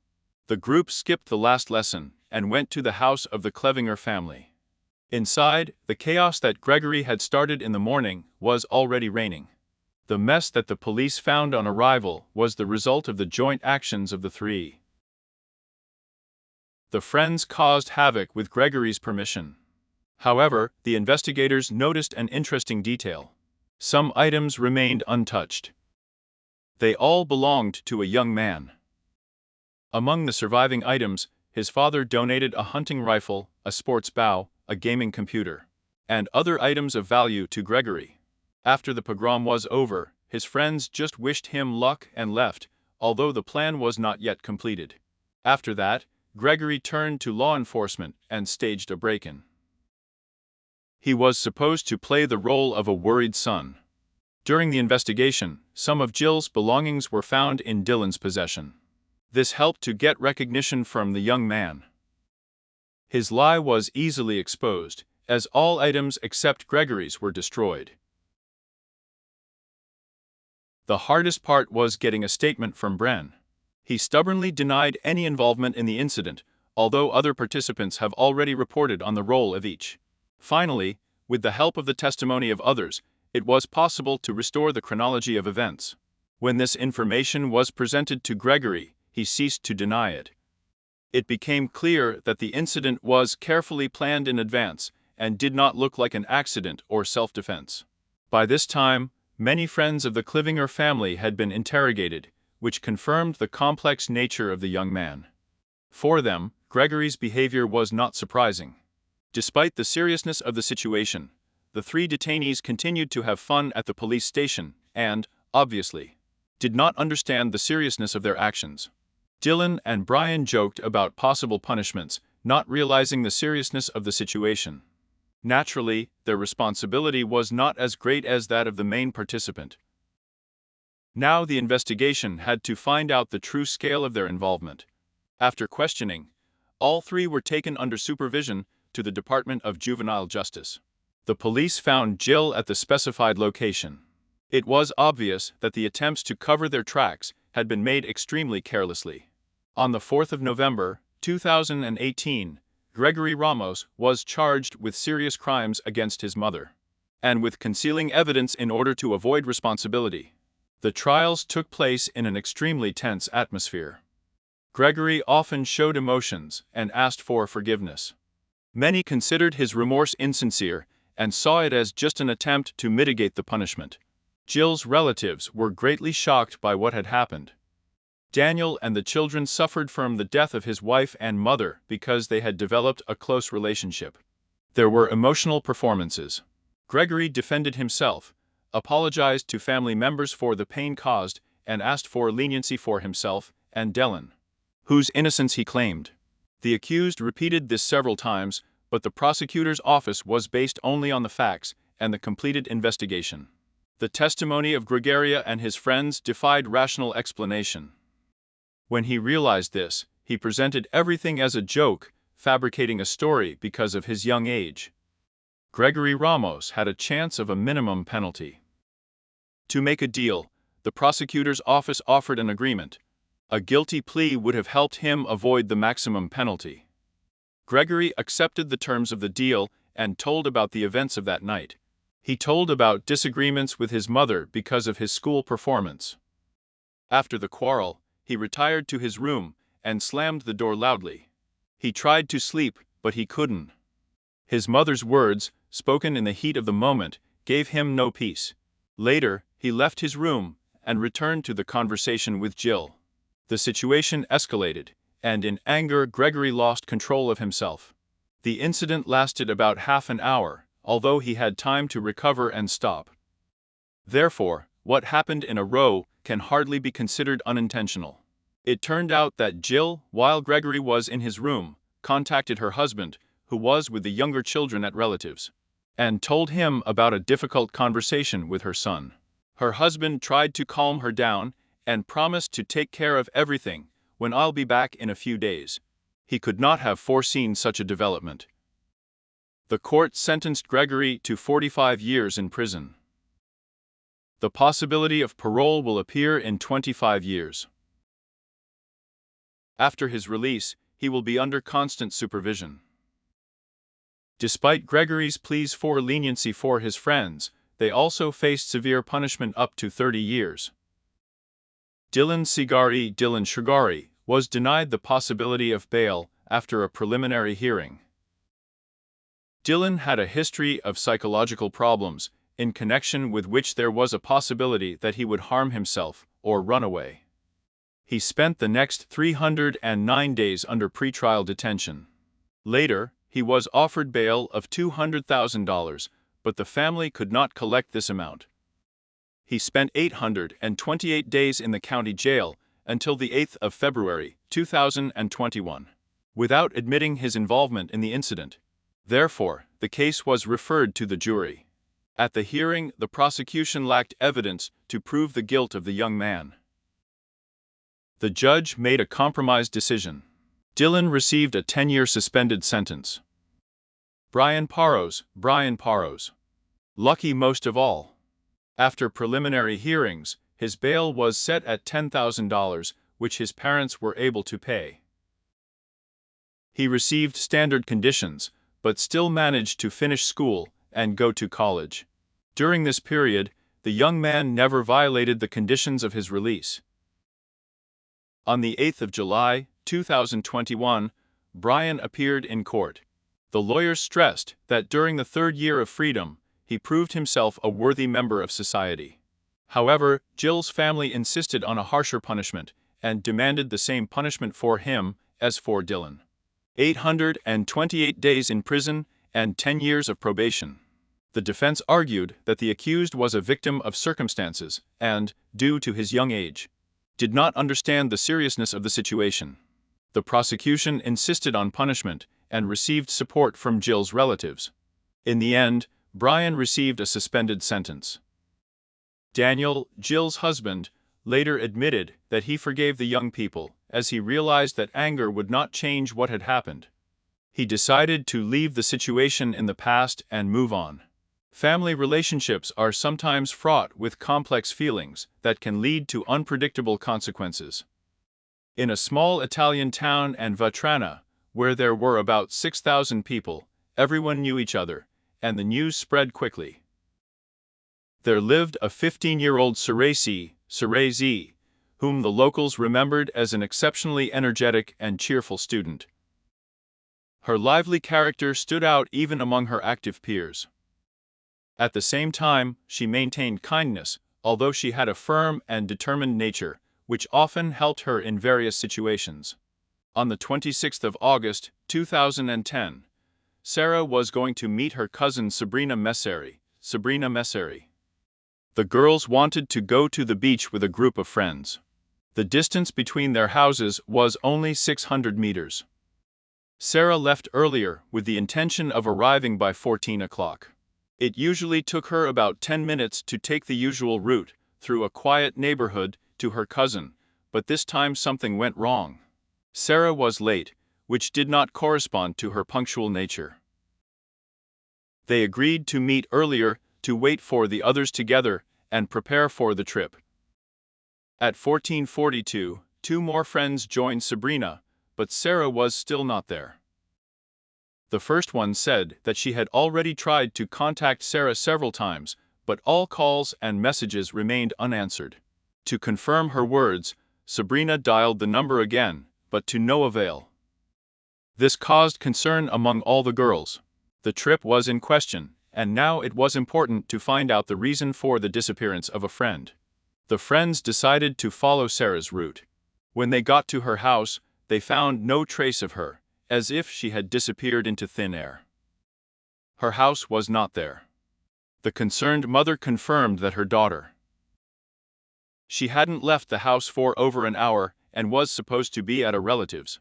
The group skipped the last lesson and went to the house of the Clevinger family. Inside, the chaos that Gregory had started in the morning was already reigning. The mess that the police found on arrival was the result of the joint actions of the three. The friends caused havoc with Gregory's permission. However, the investigators noticed an interesting detail. Some items remained untouched. They all belonged to a young man. Among the surviving items, his father donated a hunting rifle, a sports bow, a gaming computer, and other items of value to Gregory. After the pogrom was over, his friends just wished him luck and left, although the plan was not yet completed. After that, Gregory turned to law enforcement and staged a break-in. He was supposed to play the role of a worried son. During the investigation, some of Jill's belongings were found in Dylan's possession. This helped to get recognition from the young man. His lie was easily exposed, as all items except Gregory's were destroyed. The hardest part was getting a statement from Bren. He stubbornly denied any involvement in the incident, although other participants have already reported on the role of each. Finally, with the help of the testimony of others, it was possible to restore the chronology of events. When this information was presented to Gregory, he ceased to deny it. It became clear that the incident was carefully planned in advance and did not look like an accident or self-defense. By this time, many friends of the Clevinger family had been interrogated, which confirmed the complex nature of the young man. For them, Gregory's behavior was not surprising. Despite the seriousness of the situation, the three detainees continued to have fun at the police station and, obviously, did not understand the seriousness of their actions. Dylan and Brian joked about possible punishments, not realizing the seriousness of the situation. Naturally, their responsibility was not as great as that of the main participant. Now the investigation had to find out the true scale of their involvement. After questioning, all three were taken under supervision to the Department of Juvenile Justice. The police found Jill at the specified location. It was obvious that the attempts to cover their tracks had been made extremely carelessly. On the 4th of November, 2018, Gregory Ramos was charged with serious crimes against his mother, and with concealing evidence in order to avoid responsibility. The trials took place in an extremely tense atmosphere. Gregory often showed emotions and asked for forgiveness. Many considered his remorse insincere and saw it as just an attempt to mitigate the punishment. Jill's relatives were greatly shocked by what had happened. Daniel and the children suffered from the death of his wife and mother because they had developed a close relationship. There were emotional performances. Gregory defended himself, apologized to family members for the pain caused, and asked for leniency for himself and Dylan, whose innocence he claimed. The accused repeated this several times, but the prosecutor's office was based only on the facts and the completed investigation. The testimony of Gregory and his friends defied rational explanation. When he realized this, he presented everything as a joke, fabricating a story because of his young age. Gregory Ramos had a chance of a minimum penalty. To make a deal, the prosecutor's office offered an agreement. A guilty plea would have helped him avoid the maximum penalty. Gregory accepted the terms of the deal and told about the events of that night. He told about disagreements with his mother because of his school performance. After the quarrel, he retired to his room and slammed the door loudly. He tried to sleep, but he couldn't. His mother's words, spoken in the heat of the moment, gave him no peace. Later, he left his room and returned to the conversation with Jill. The situation escalated, and in anger Gregory lost control of himself. The incident lasted about half an hour, although he had time to recover and stop. Therefore, what happened in a row can hardly be considered unintentional. It turned out that Jill, while Gregory was in his room, contacted her husband, who was with the younger children at relatives, and told him about a difficult conversation with her son. Her husband tried to calm her down and promised to take care of everything when I'll be back in a few days. He could not have foreseen such a development. The court sentenced Gregory to 45 years in prison. The possibility of parole will appear in 25 years. After his release, he will be under constant supervision. Despite Gregory's pleas for leniency for his friends, they also faced severe punishment up to 30 years. Dylan Shigari was denied the possibility of bail after a preliminary hearing. Dylan had a history of psychological problems, in connection with which there was a possibility that he would harm himself or run away. He spent the next 309 days under pretrial detention. Later, he was offered bail of $200,000, but the family could not collect this amount. He spent 828 days in the county jail until the 8th of February, 2021, without admitting his involvement in the incident. Therefore, the case was referred to the jury. At the hearing, the prosecution lacked evidence to prove the guilt of the young man. The judge made a compromise decision. Dylan received a 10-year suspended sentence. Brian Parros. Lucky most of all. After preliminary hearings, his bail was set at $10,000, which his parents were able to pay. He received standard conditions, but still managed to finish school and go to college. During this period, the young man never violated the conditions of his release. On the 8th of July, 2021, Brian appeared in court. The lawyers stressed that during the third year of freedom, he proved himself a worthy member of society. However, Jill's family insisted on a harsher punishment and demanded the same punishment for him as for Dylan. 828 days in prison and 10 years of probation. The defense argued that the accused was a victim of circumstances and, due to his young age, did not understand the seriousness of the situation. The prosecution insisted on punishment and received support from Jill's relatives. In the end, Brian received a suspended sentence. Daniel, Jill's husband, later admitted that he forgave the young people as he realized that anger would not change what had happened. He decided to leave the situation in the past and move on. Family relationships are sometimes fraught with complex feelings that can lead to unpredictable consequences. In a small Italian town in Vetrana, where there were about 6,000 people, everyone knew each other, and the news spread quickly. There lived a 15-year-old Ceresi, whom the locals remembered as an exceptionally energetic and cheerful student. Her lively character stood out even among her active peers. At the same time, she maintained kindness, although she had a firm and determined nature, which often helped her in various situations. On the 26th of August, 2010, Sarah was going to meet her cousin Sabrina Messeri. The girls wanted to go to the beach with a group of friends. The distance between their houses was only 600 meters. Sarah left earlier with the intention of arriving by 14 o'clock. It usually took her about 10 minutes to take the usual route, through a quiet neighborhood, to her cousin, but this time something went wrong. Sarah was late, which did not correspond to her punctual nature. They agreed to meet earlier, to wait for the others together, and prepare for the trip. At 14:42, two more friends joined Sabrina, but Sarah was still not there. The first one said that she had already tried to contact Sarah several times, but all calls and messages remained unanswered. To confirm her words, Sabrina dialed the number again, but to no avail. This caused concern among all the girls. The trip was in question, and now it was important to find out the reason for the disappearance of a friend. The friends decided to follow Sarah's route. When they got to her house, they found no trace of her, as if she had disappeared into thin air. Her house was not there. The concerned mother confirmed that her daughter She hadn't left the house for over an hour and was supposed to be at a relative's.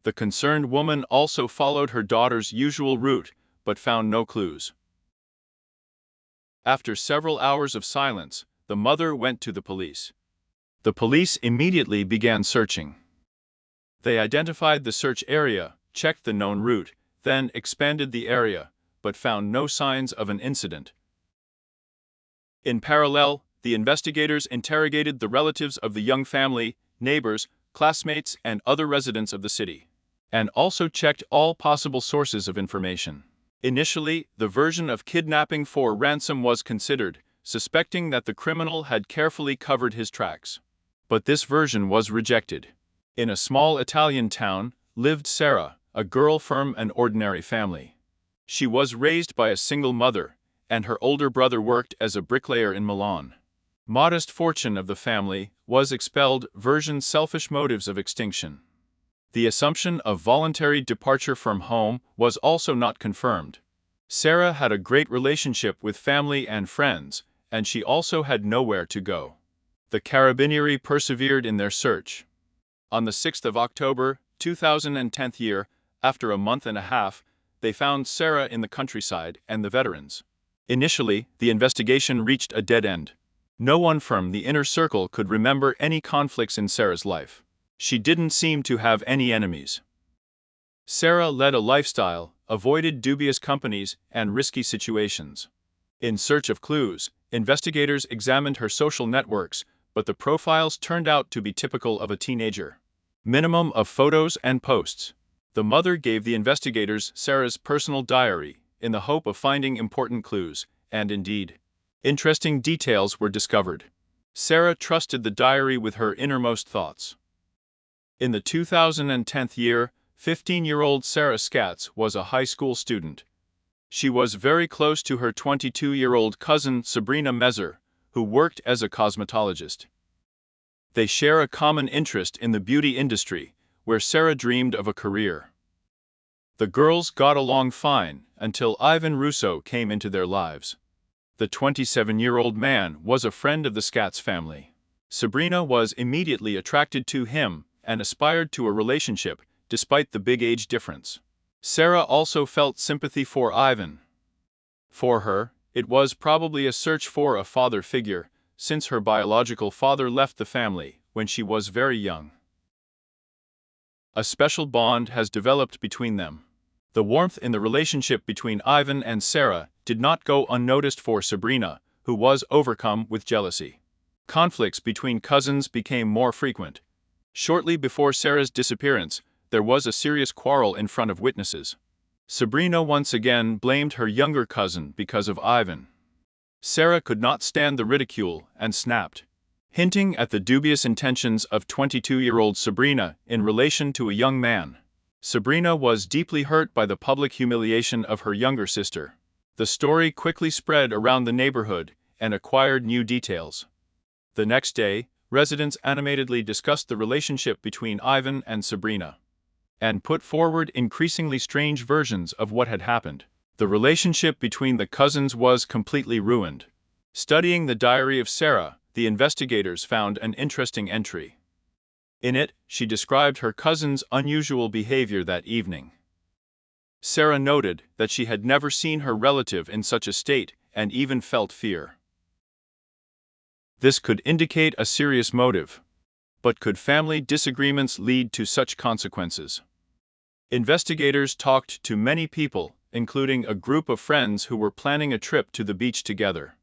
The concerned woman also followed her daughter's usual route, but found no clues. After several hours of silence, the mother went to the police. The police immediately began searching. They identified the search area, checked the known route, then expanded the area, but found no signs of an incident. In parallel, the investigators interrogated the relatives of the young family, neighbors, classmates, and other residents of the city, and also checked all possible sources of information. Initially, the version of kidnapping for ransom was considered, suspecting that the criminal had carefully covered his tracks. But this version was rejected. In a small Italian town lived Sarah, a girl from an ordinary family. She was raised by a single mother, and her older brother worked as a bricklayer in Milan. Modest fortune of the family was expelled version selfish motives of extinction. The assumption of voluntary departure from home was also not confirmed. Sarah had a great relationship with family and friends, and she also had nowhere to go. The Carabinieri persevered in their search. On the 6th of October, 2010 year, after a month and a half, they found Sarah in the countryside and the veterans. Initially, the investigation reached a dead end. No one from the inner circle could remember any conflicts in Sarah's life. She didn't seem to have any enemies. Sarah led a lifestyle, avoided dubious companies and risky situations. In search of clues, investigators examined her social networks, but the profiles turned out to be typical of a teenager. Minimum of photos and posts. The mother gave the investigators Sarah's personal diary, in the hope of finding important clues, and indeed, interesting details were discovered. Sarah trusted the diary with her innermost thoughts. In the 2010 year, 15-year-old Sarah Scatz was a high school student. She was very close to her 22-year-old cousin Sabrina Mezer, who worked as a cosmetologist. They share a common interest in the beauty industry, where Sarah dreamed of a career. The girls got along fine until Ivan Russo came into their lives. The 27-year-old man was a friend of the Scatz family. Sabrina was immediately attracted to him and aspired to a relationship, despite the big age difference. Sarah also felt sympathy for Ivan. For her, it was probably a search for a father figure, since her biological father left the family when she was very young. A special bond has developed between them. The warmth in the relationship between Ivan and Sarah did not go unnoticed for Sabrina, who was overcome with jealousy. Conflicts between cousins became more frequent. Shortly before Sarah's disappearance, there was a serious quarrel in front of witnesses. Sabrina once again blamed her younger cousin because of Ivan. Sarah could not stand the ridicule and snapped, hinting at the dubious intentions of 22-year-old Sabrina in relation to a young man. Sabrina was deeply hurt by the public humiliation of her younger sister. The story quickly spread around the neighborhood and acquired new details. The next day, residents animatedly discussed the relationship between Ivan and Sabrina, and put forward increasingly strange versions of what had happened. The relationship between the cousins was completely ruined. Studying the diary of Sarah, the investigators found an interesting entry. In it, she described her cousin's unusual behavior that evening. Sarah noted that she had never seen her relative in such a state and even felt fear. This could indicate a serious motive. But could family disagreements lead to such consequences? Investigators talked to many people, including a group of friends who were planning a trip to the beach together.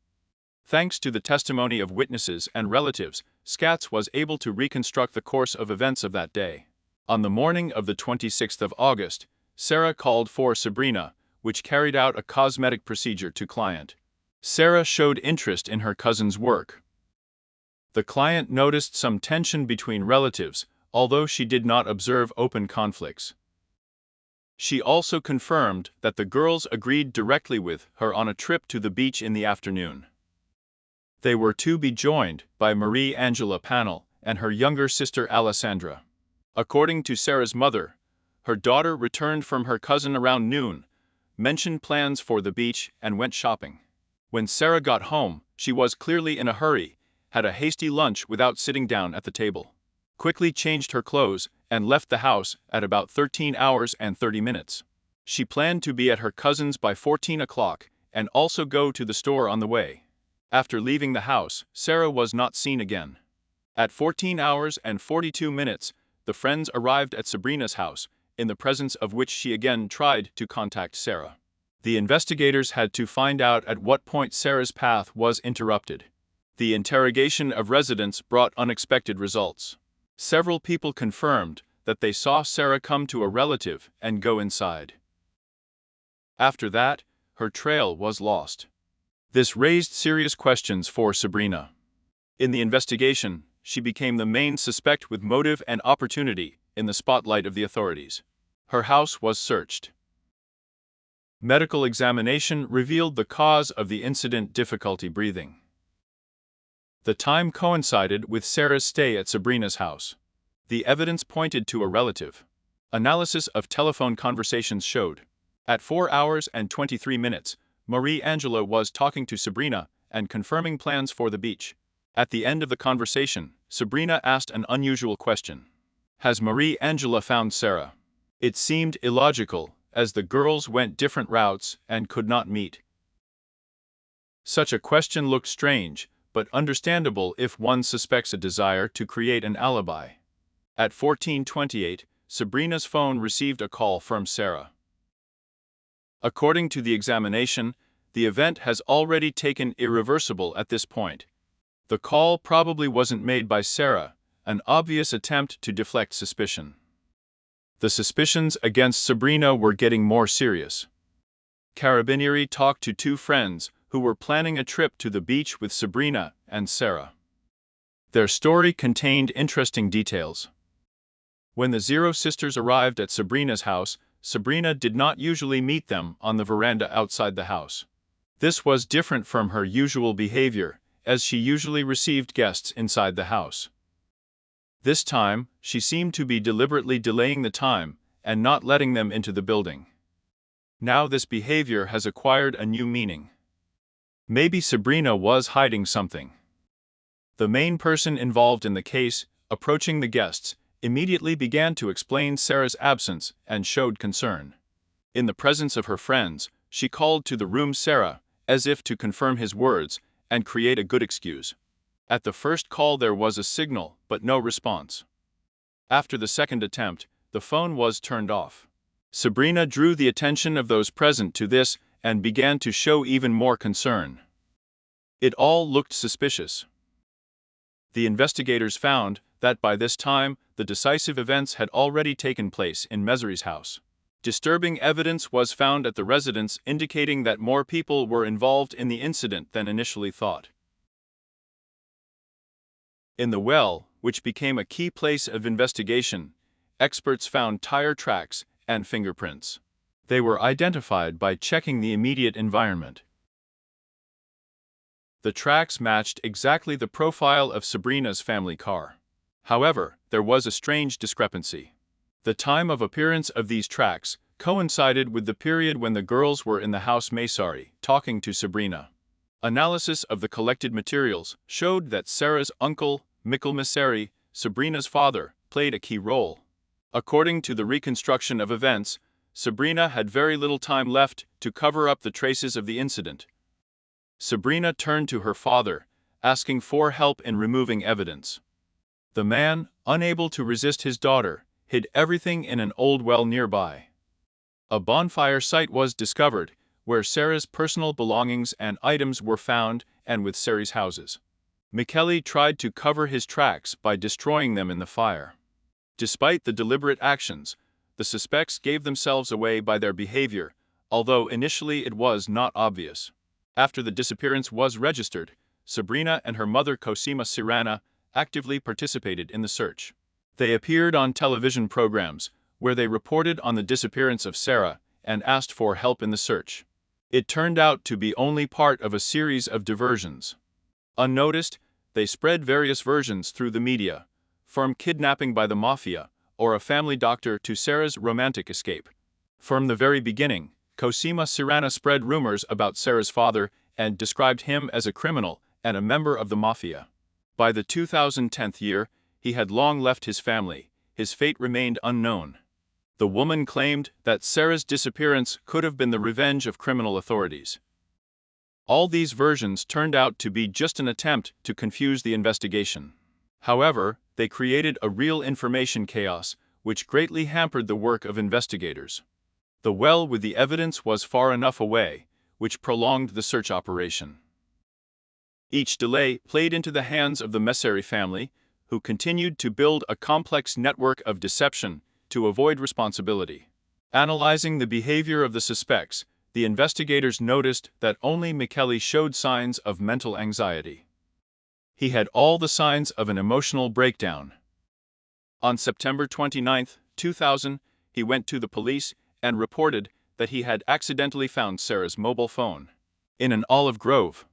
Thanks to the testimony of witnesses and relatives, Scatz was able to reconstruct the course of events of that day. On the morning of the 26th of August, Sarah called for Sabrina, which carried out a cosmetic procedure to client. Sarah showed interest in her cousin's work. The client noticed some tension between relatives, although she did not observe open conflicts. She also confirmed that the girls agreed directly with her on a trip to the beach in the afternoon. They were to be joined by Marie Angela Panel and her younger sister Alessandra. According to Sarah's mother, her daughter returned from her cousin around noon, mentioned plans for the beach, and went shopping. When Sarah got home, she was clearly in a hurry, had a hasty lunch without sitting down at the table, quickly changed her clothes, and left the house at about 13 hours and 30 minutes. She planned to be at her cousin's by 14 o'clock and also go to the store on the way. After leaving the house, Sarah was not seen again. At 14 hours and 42 minutes, the friends arrived at Sabrina's house, in the presence of which she again tried to contact Sarah. The investigators had to find out at what point Sarah's path was interrupted. The interrogation of residents brought unexpected results. Several people confirmed that they saw Sarah come to a relative and go inside. After that, her trail was lost. This raised serious questions for Sabrina. In the investigation, she became the main suspect with motive and opportunity in the spotlight of the authorities. Her house was searched. Medical examination revealed the cause of the incident: difficulty breathing. The time coincided with Sarah's stay at Sabrina's house. The evidence pointed to a relative. Analysis of telephone conversations showed. At 4 hours and 23 minutes, Marie Angela was talking to Sabrina and confirming plans for the beach. At the end of the conversation, Sabrina asked an unusual question. Has Marie Angela found Sarah? It seemed illogical, as the girls went different routes and could not meet. Such a question looked strange, but understandable if one suspects a desire to create an alibi. At 14:28, Sabrina's phone received a call from Sarah. According to the examination, the event has already taken irreversible at this point. The call probably wasn't made by Sarah, an obvious attempt to deflect suspicion. The suspicions against Sabrina were getting more serious. Carabinieri talked to two friends who were planning a trip to the beach with Sabrina and Sarah. Their story contained interesting details. When the Zero sisters arrived at Sabrina's house, Sabrina did not usually meet them on the veranda outside the house. This was different from her usual behavior, as she usually received guests inside the house. This time, she seemed to be deliberately delaying the time and not letting them into the building. Now this behavior has acquired a new meaning. Maybe Sabrina was hiding something. The main person involved in the case, approaching the guests, immediately began to explain Sarah's absence and showed concern. In the presence of her friends, she called to the room Sarah, as if to confirm his words and create a good excuse. At the first call there was a signal, but no response. After the second attempt, the phone was turned off. Sabrina drew the attention of those present to this and began to show even more concern. It all looked suspicious. The investigators found that by this time, the decisive events had already taken place in Mesri's house. Disturbing evidence was found at the residence indicating that more people were involved in the incident than initially thought. In the well, which became a key place of investigation, experts found tire tracks and fingerprints. They were identified by checking the immediate environment. The tracks matched exactly the profile of Sabrina's family car. However, there was a strange discrepancy. The time of appearance of these tracks coincided with the period when the girls were in the house Mesari, talking to Sabrina. Analysis of the collected materials showed that Sarah's uncle, Mikkel Mesari, Sabrina's father, played a key role. According to the reconstruction of events, Sabrina had very little time left to cover up the traces of the incident. Sabrina turned to her father, asking for help in removing evidence. The man, unable to resist his daughter, hid everything in an old well nearby. A bonfire site was discovered, where Sarah's personal belongings and items were found, and with Sarah's houses. Michele tried to cover his tracks by destroying them in the fire. Despite the deliberate actions, the suspects gave themselves away by their behavior, although initially it was not obvious. After the disappearance was registered, Sabrina and her mother Cosima Sirana actively participated in the search. They appeared on television programs, where they reported on the disappearance of Sarah and asked for help in the search. It turned out to be only part of a series of diversions. Unnoticed, they spread various versions through the media, from kidnapping by the mafia or a family doctor to Sarah's romantic escape. From the very beginning, Cosima Sirana spread rumors about Sarah's father and described him as a criminal and a member of the mafia. By the 2010 year, he had long left his family. His fate remained unknown. The woman claimed that Sarah's disappearance could have been the revenge of criminal authorities. All these versions turned out to be just an attempt to confuse the investigation. However, they created a real information chaos, which greatly hampered the work of investigators. The well with the evidence was far enough away, which prolonged the search operation. Each delay played into the hands of the Messeri family, who continued to build a complex network of deception to avoid responsibility. Analyzing the behavior of the suspects, the investigators noticed that only Michele showed signs of mental anxiety. He had all the signs of an emotional breakdown. On September 29, 2000, he went to the police and reported that he had accidentally found Sarah's mobile phone in an olive grove.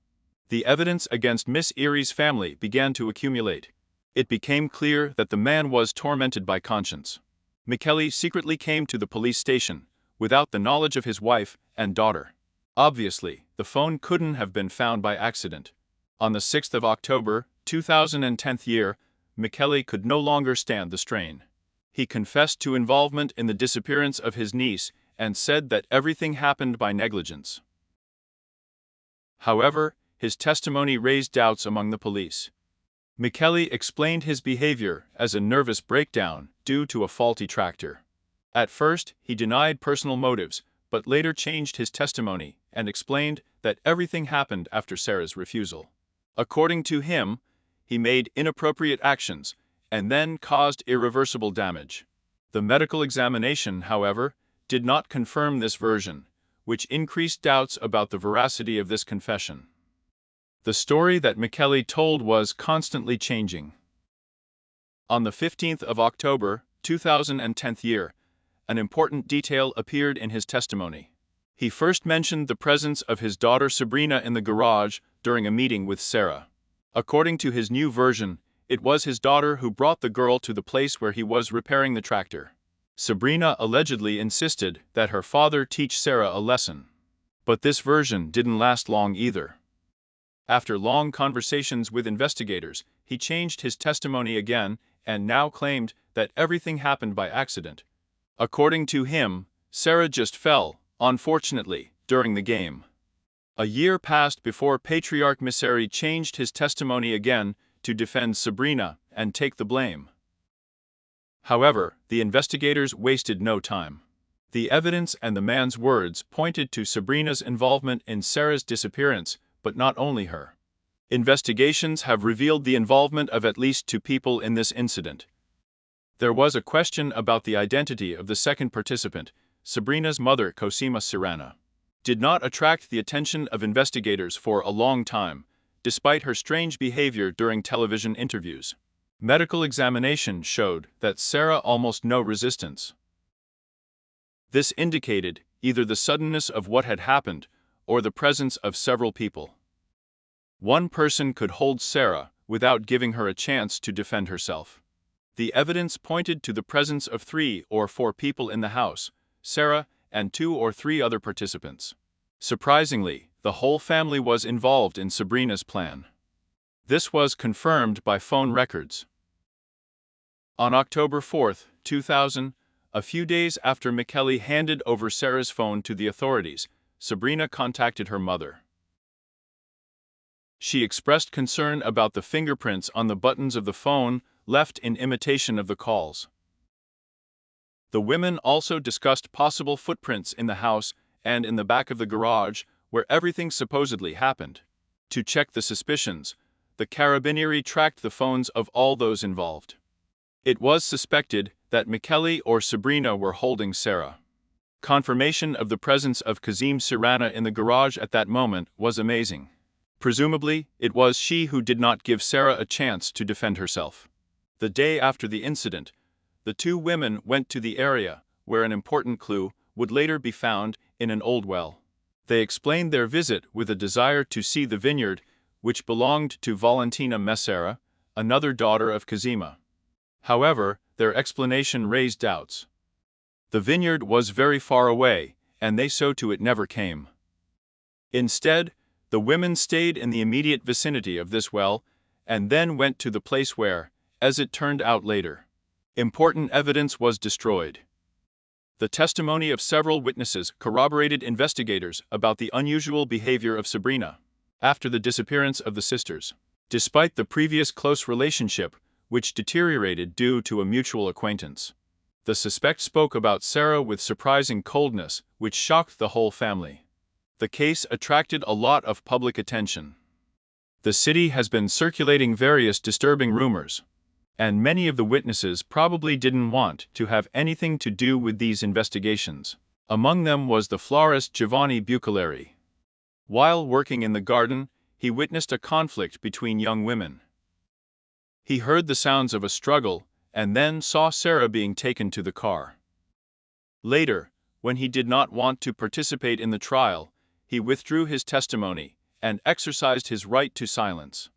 The evidence against Miss Erie's family began to accumulate. It became clear that the man was tormented by conscience. Michele secretly came to the police station, without the knowledge of his wife and daughter. Obviously, the phone couldn't have been found by accident. On the 6th of October, 2010 year, Michele could no longer stand the strain. He confessed to involvement in the disappearance of his niece and said that everything happened by negligence. However, his testimony raised doubts among the police. Michele explained his behavior as a nervous breakdown due to a faulty tractor. At first, he denied personal motives, but later changed his testimony and explained that everything happened after Sarah's refusal. According to him, he made inappropriate actions and then caused irreversible damage. The medical examination, however, did not confirm this version, which increased doubts about the veracity of this confession. The story that Michele told was constantly changing. On the 15th of October, 2010 year, an important detail appeared in his testimony. He first mentioned the presence of his daughter Sabrina in the garage during a meeting with Sarah. According to his new version, it was his daughter who brought the girl to the place where he was repairing the tractor. Sabrina allegedly insisted that her father teach Sarah a lesson. But this version didn't last long either. After long conversations with investigators, he changed his testimony again and now claimed that everything happened by accident. According to him, Sarah just fell, unfortunately, during the game. A year passed before Patriarch Messeri changed his testimony again to defend Sabrina and take the blame. However, the investigators wasted no time. The evidence and the man's words pointed to Sabrina's involvement in Sarah's disappearance, but not only her. Investigations have revealed the involvement of at least 2 people in this incident. There was a question about the identity of the second participant. Sabrina's mother, Cosima Sirana, did not attract the attention of investigators for a long time, despite her strange behavior during television interviews. Medical examination showed that Sarah almost no resistance. This indicated either the suddenness of what had happened or the presence of several people. One person could hold Sarah without giving her a chance to defend herself. The evidence pointed to the presence of 3 or 4 people in the house, Sarah and 2 or 3 other participants. Surprisingly, the whole family was involved in Sabrina's plan. This was confirmed by phone records. On October 4, 2000, a few days after Michele handed over Sarah's phone to the authorities, Sabrina contacted her mother. She expressed concern about the fingerprints on the buttons of the phone left in imitation of the calls. The women also discussed possible footprints in the house and in the back of the garage, where everything supposedly happened. To check the suspicions, the Carabinieri tracked the phones of all those involved. It was suspected that Michele or Sabrina were holding Sarah. Confirmation of the presence of Kazim Sirana in the garage at that moment was amazing. Presumably, it was she who did not give Sarah a chance to defend herself. The day after the incident, the 2 women went to the area where an important clue would later be found in an old well. They explained their visit with a desire to see the vineyard, which belonged to Valentina Messera, another daughter of Cosima. However, their explanation raised doubts. The vineyard was very far away, and they so to it never came. Instead, the women stayed in the immediate vicinity of this well and then went to the place where, as it turned out later, important evidence was destroyed. The testimony of several witnesses corroborated investigators about the unusual behavior of Sabrina after the disappearance of the sisters. Despite the previous close relationship, which deteriorated due to a mutual acquaintance, the suspect spoke about Sarah with surprising coldness, which shocked the whole family. The case attracted a lot of public attention. The city has been circulating various disturbing rumors, and many of the witnesses probably didn't want to have anything to do with these investigations. Among them was the florist Giovanni Bucalleri. While working in the garden, he witnessed a conflict between young women. He heard the sounds of a struggle and then saw Sarah being taken to the car. Later, when he did not want to participate in the trial, he withdrew his testimony and exercised his right to silence.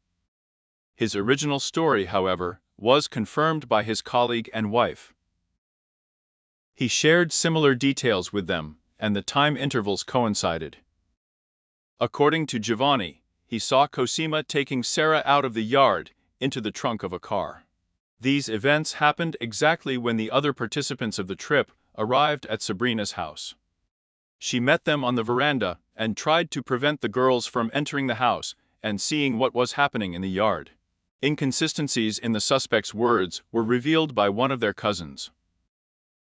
His original story, however, was confirmed by his colleague and wife. He shared similar details with them, and the time intervals coincided. According to Giovanni, he saw Cosima taking Sarah out of the yard into the trunk of a car. These events happened exactly when the other participants of the trip arrived at Sabrina's house. She met them on the veranda and tried to prevent the girls from entering the house and seeing what was happening in the yard. Inconsistencies in the suspect's words were revealed by one of their cousins.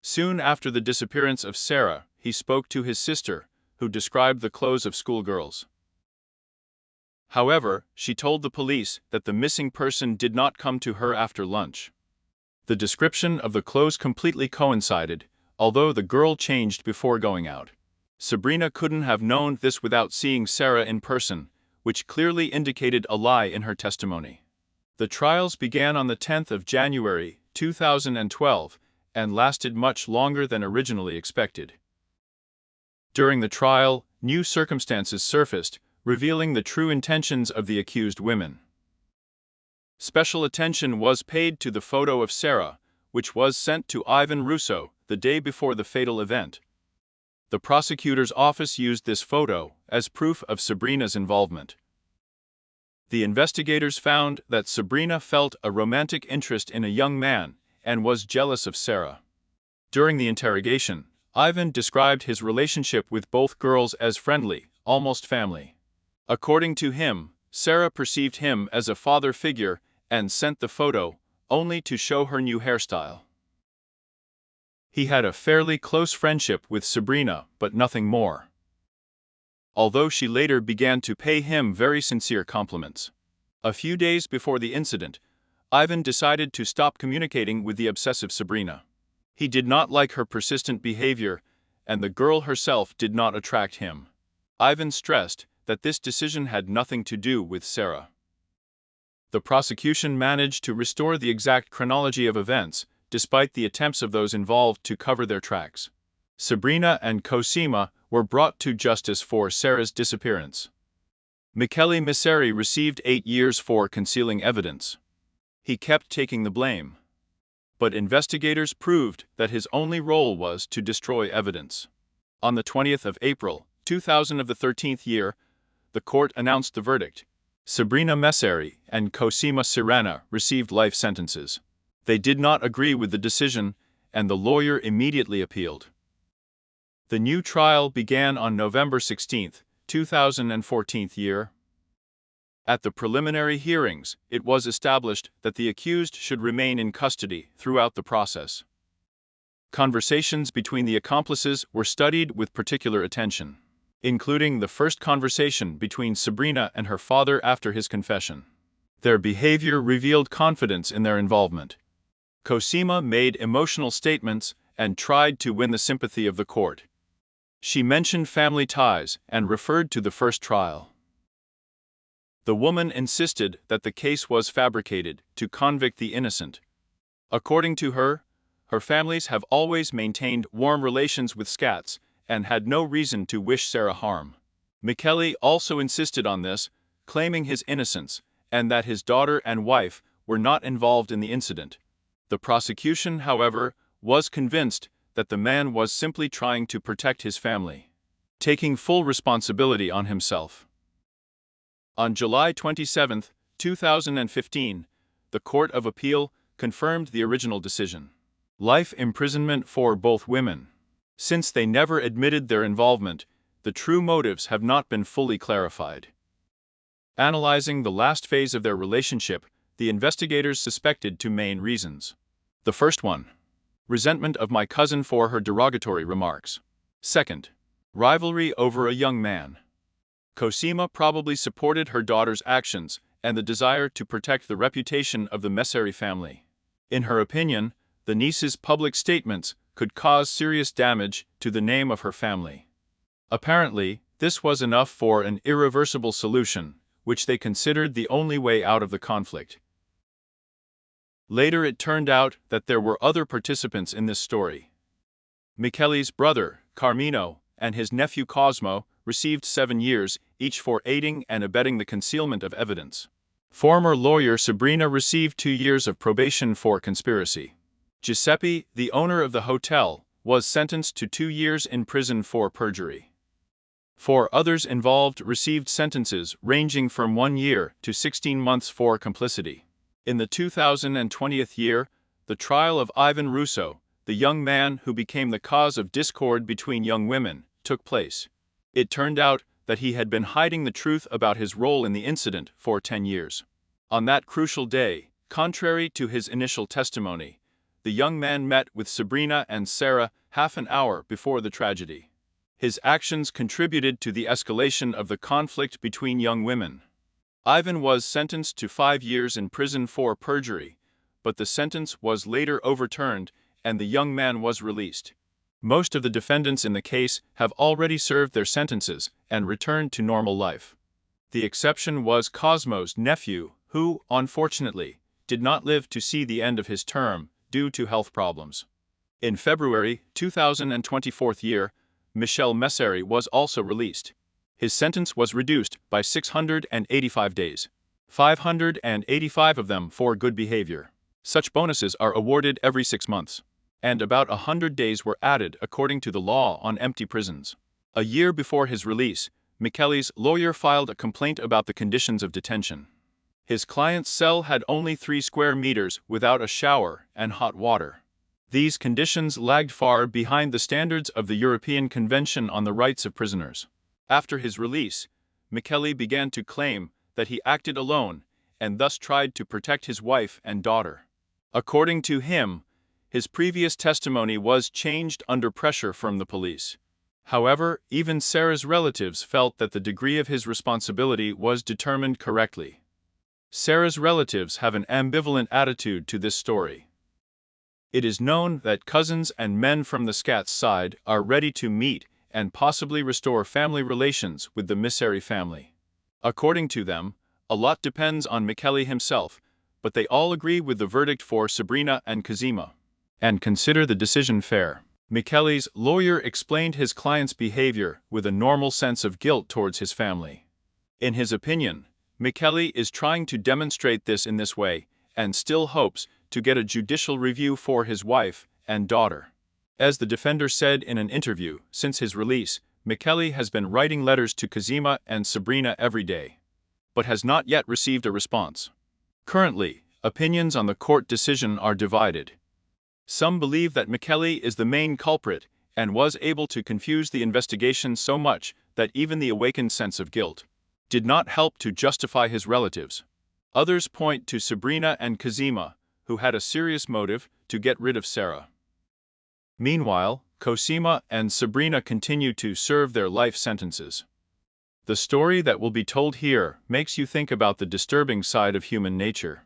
Soon after the disappearance of Sarah, he spoke to his sister, who described the clothes of schoolgirls. However, she told the police that the missing person did not come to her after lunch. The description of the clothes completely coincided, although the girl changed before going out. Sabrina couldn't have known this without seeing Sarah in person, which clearly indicated a lie in her testimony. The trials began on the 10th of January, 2012, and lasted much longer than originally expected. During the trial, new circumstances surfaced, revealing the true intentions of the accused women. Special attention was paid to the photo of Sarah, which was sent to Ivan Russo the day before the fatal event. The prosecutor's office used this photo as proof of Sabrina's involvement. The investigators found that Sabrina felt a romantic interest in a young man and was jealous of Sarah. During the interrogation, Ivan described his relationship with both girls as friendly, almost family. According to him, Sarah perceived him as a father figure and sent the photo only to show her new hairstyle. He had a fairly close friendship with Sabrina, but nothing more, although she later began to pay him very sincere compliments. A few days before the incident, Ivan decided to stop communicating with the obsessive Sabrina. He did not like her persistent behavior, and the girl herself did not attract him. Ivan stressed that this decision had nothing to do with Sarah. The prosecution managed to restore the exact chronology of events, despite the attempts of those involved to cover their tracks. Sabrina and Cosima were brought to justice for Sarah's disappearance. Michele Misseri received 8 years for concealing evidence. He kept taking the blame, but investigators proved that his only role was to destroy evidence. On the 20th of April, 2000 of the 13th year, the court announced the verdict. Sabrina Misseri and Cosima Sirana received life sentences. They did not agree with the decision, and the lawyer immediately appealed. The new trial began on November 16, 2014 year. At the preliminary hearings, it was established that the accused should remain in custody throughout the process. Conversations between the accomplices were studied with particular attention, including the first conversation between Sabrina and her father after his confession. Their behavior revealed confidence in their involvement. Cosima made emotional statements and tried to win the sympathy of the court. She mentioned family ties and referred to the first trial. The woman insisted that the case was fabricated to convict the innocent. According to her, her families have always maintained warm relations with Scats and had no reason to wish Sarah harm. Michele also insisted on this, claiming his innocence and that his daughter and wife were not involved in the incident. The prosecution, however, was convinced that the man was simply trying to protect his family, taking full responsibility on himself. On July 27, 2015, the Court of Appeal confirmed the original decision. Life imprisonment for both women. Since they never admitted their involvement, the true motives have not been fully clarified. Analyzing the last phase of their relationship, the investigators suspected two main reasons. The first one: resentment of my cousin for her derogatory remarks. Second, rivalry over a young man. Cosima probably supported her daughter's actions and the desire to protect the reputation of the Messeri family. In her opinion, the niece's public statements could cause serious damage to the name of her family. Apparently, this was enough for an irreversible solution, which they considered the only way out of the conflict. Later it turned out that there were other participants in this story. Michele's brother, Carmino, and his nephew Cosmo received 7 years each for aiding and abetting the concealment of evidence. Former lawyer Sabrina received 2 years of probation for conspiracy. Giuseppe, the owner of the hotel, was sentenced to 2 years in prison for perjury. 4 others involved received sentences ranging from 1 year to 16 months for complicity. In the 2020 year, the trial of Ivan Russo, the young man who became the cause of discord between young women, took place. It turned out that he had been hiding the truth about his role in the incident for 10 years. On that crucial day, contrary to his initial testimony, the young man met with Sabrina and Sarah half an hour before the tragedy. His actions contributed to the escalation of the conflict between young women. Ivan was sentenced to 5 years in prison for perjury, but the sentence was later overturned and the young man was released. Most of the defendants in the case have already served their sentences and returned to normal life. The exception was Cosmo's nephew, who, unfortunately, did not live to see the end of his term due to health problems. In February 2024 year, Michel Messeri was also released. His sentence was reduced by 685 days, 585 of them for good behavior. Such bonuses are awarded every 6 months, and about 100 days were added according to the law on empty prisons. A year before his release, Michele's lawyer filed a complaint about the conditions of detention. His client's cell had only 3 square meters without a shower and hot water. These conditions lagged far behind the standards of the European Convention on the Rights of Prisoners. After his release, Michele began to claim that he acted alone and thus tried to protect his wife and daughter. According to him, his previous testimony was changed under pressure from the police. However, even Sarah's relatives felt that the degree of his responsibility was determined correctly. Sarah's relatives have an ambivalent attitude to this story. It is known that cousins and men from the Scats side are ready to meet and possibly restore family relations with the Messeri family. According to them, a lot depends on Michele himself, but they all agree with the verdict for Sabrina and Cosima, and consider the decision fair. Michele's lawyer explained his client's behavior with a normal sense of guilt towards his family. In his opinion, Michele is trying to demonstrate this in this way, and still hopes to get a judicial review for his wife and daughter. As the defender said in an interview, since his release, Michele has been writing letters to Cosima and Sabrina every day, but has not yet received a response. Currently, opinions on the court decision are divided. Some believe that Michele is the main culprit and was able to confuse the investigation so much that even the awakened sense of guilt did not help to justify his relatives. Others point to Sabrina and Cosima, who had a serious motive to get rid of Sarah. Meanwhile, Cosima and Sabrina continue to serve their life sentences. The story that will be told here makes you think about the disturbing side of human nature.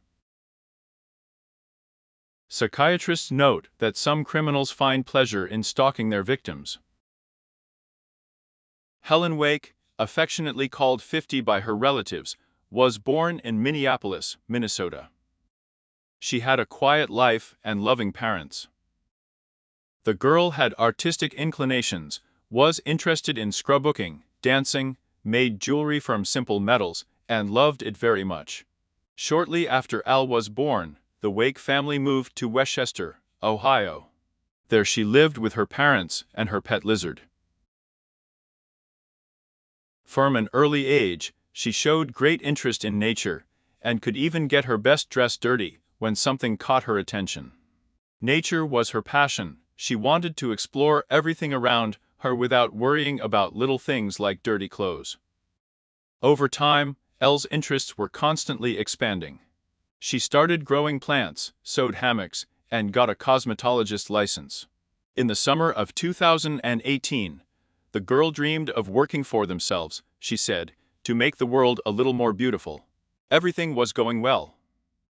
Psychiatrists note that some criminals find pleasure in stalking their victims. Helen Wake, affectionately called 50 by her relatives, was born in Minneapolis, Minnesota. She had a quiet life and loving parents. The girl had artistic inclinations, was interested in scrapbooking, dancing, made jewelry from simple metals, and loved it very much. Shortly after Al was born, the Wake family moved to Westchester, Ohio. There she lived with her parents and her pet lizard. From an early age, she showed great interest in nature and could even get her best dress dirty when something caught her attention. Nature was her passion. She wanted to explore everything around her without worrying about little things like dirty clothes. Over time, Elle's interests were constantly expanding. She started growing plants, sewed hammocks, and got a cosmetologist license. In the summer of 2018, the girl dreamed of working for themselves, she said, to make the world a little more beautiful. Everything was going well.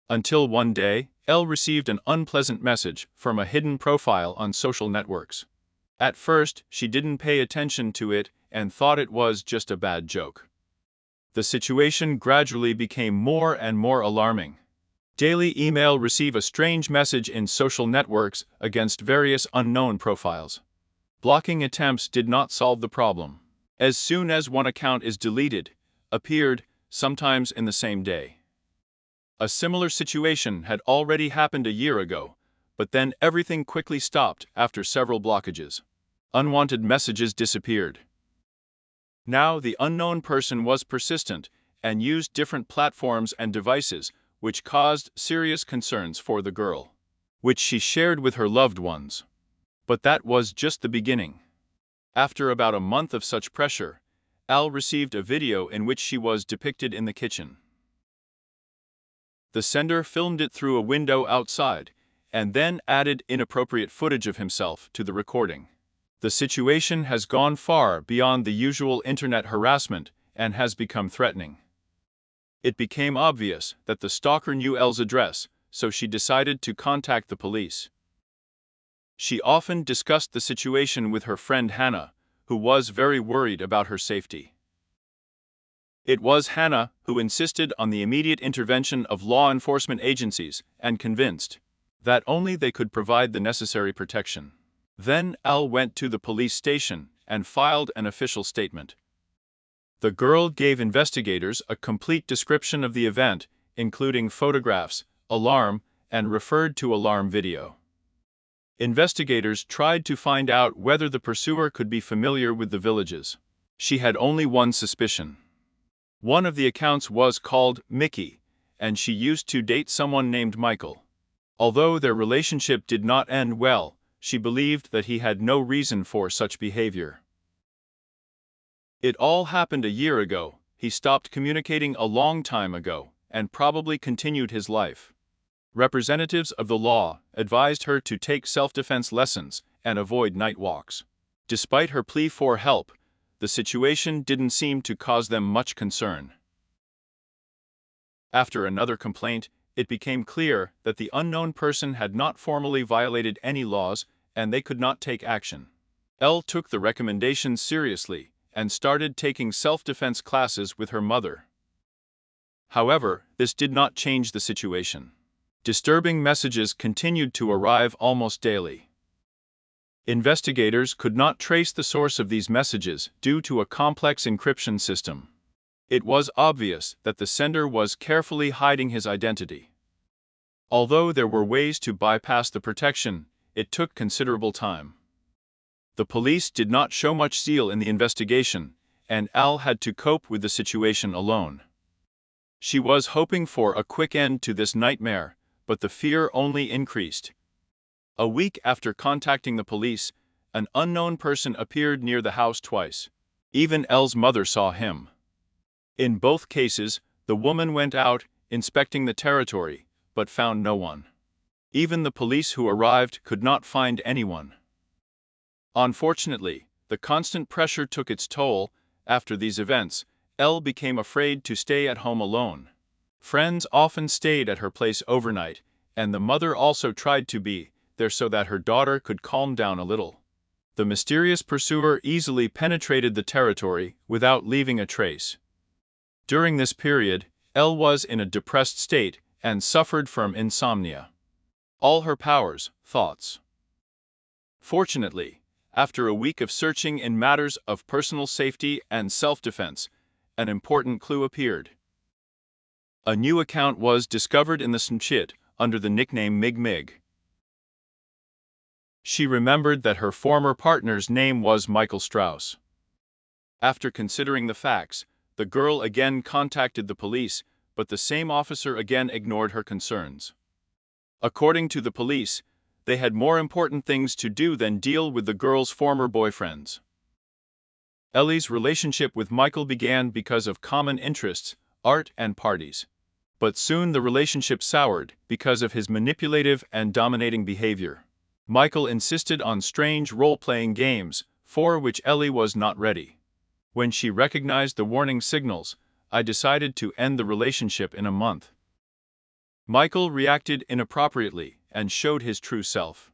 Until one day, Elle received an unpleasant message from a hidden profile on social networks. At first, she didn't pay attention to it and thought it was just a bad joke. The situation gradually became more and more alarming. Daily email receive a strange message in social networks against various unknown profiles. Blocking attempts did not solve the problem. As soon as one account is deleted, appeared, sometimes in the same day. A similar situation had already happened a year ago, but then everything quickly stopped after several blockages. Unwanted messages disappeared. Now the unknown person was persistent and used different platforms and devices, which caused serious concerns for the girl, which she shared with her loved ones. But that was just the beginning. After about a month of such pressure, Al received a video in which she was depicted in the kitchen. The sender filmed it through a window outside, and then added inappropriate footage of himself to the recording. The situation has gone far beyond the usual internet harassment and has become threatening. It became obvious that the stalker knew Elle's address, so she decided to contact the police. She often discussed the situation with her friend Hannah, who was very worried about her safety. It was Hannah who insisted on the immediate intervention of law enforcement agencies and convinced that only they could provide the necessary protection. Then Al went to the police station and filed an official statement. The girl gave investigators a complete description of the event, including photographs, alarm, and referred to alarm video. Investigators tried to find out whether the pursuer could be familiar with the villages. She had only one suspicion. One of the accounts was called Mickey, and she used to date someone named Michael. Although their relationship did not end well, she believed that he had no reason for such behavior. It all happened a year ago. He stopped communicating a long time ago and probably continued his life. Representatives of the law advised her to take self-defense lessons and avoid night walks. Despite her plea for help, the situation didn't seem to cause them much concern. After another complaint, it became clear that the unknown person had not formally violated any laws and they could not take action. Elle took the recommendations seriously and started taking self-defense classes with her mother. However, this did not change the situation. Disturbing messages continued to arrive almost daily. Investigators could not trace the source of these messages due to a complex encryption system. It was obvious that the sender was carefully hiding his identity. Although there were ways to bypass the protection, it took considerable time. The police did not show much zeal in the investigation, and Al had to cope with the situation alone. She was hoping for a quick end to this nightmare, but the fear only increased. A week after contacting the police, an unknown person appeared near the house twice. Even Elle's mother saw him. In both cases, the woman went out, inspecting the territory, but found no one. Even the police who arrived could not find anyone. Unfortunately, the constant pressure took its toll. After these events, Elle became afraid to stay at home alone. Friends often stayed at her place overnight, and the mother also tried to be there so that her daughter could calm down a little. The mysterious pursuer easily penetrated the territory without leaving a trace. During this period, Elle was in a depressed state and suffered from insomnia. All her powers, thoughts. Fortunately, after a week of searching in matters of personal safety and self-defense, an important clue appeared. A new account was discovered in the Snapchat under the nickname Mig Mig. She remembered that her former partner's name was Michael Strauss. After considering the facts, the girl again contacted the police, but the same officer again ignored her concerns. According to the police, they had more important things to do than deal with the girl's former boyfriends. Ellie's relationship with Michael began because of common interests, art and parties. But soon the relationship soured because of his manipulative and dominating behavior. Michael insisted on strange role-playing games, for which Ellie was not ready. When she recognized the warning signals, I decided to end the relationship in a month. Michael reacted inappropriately and showed his true self.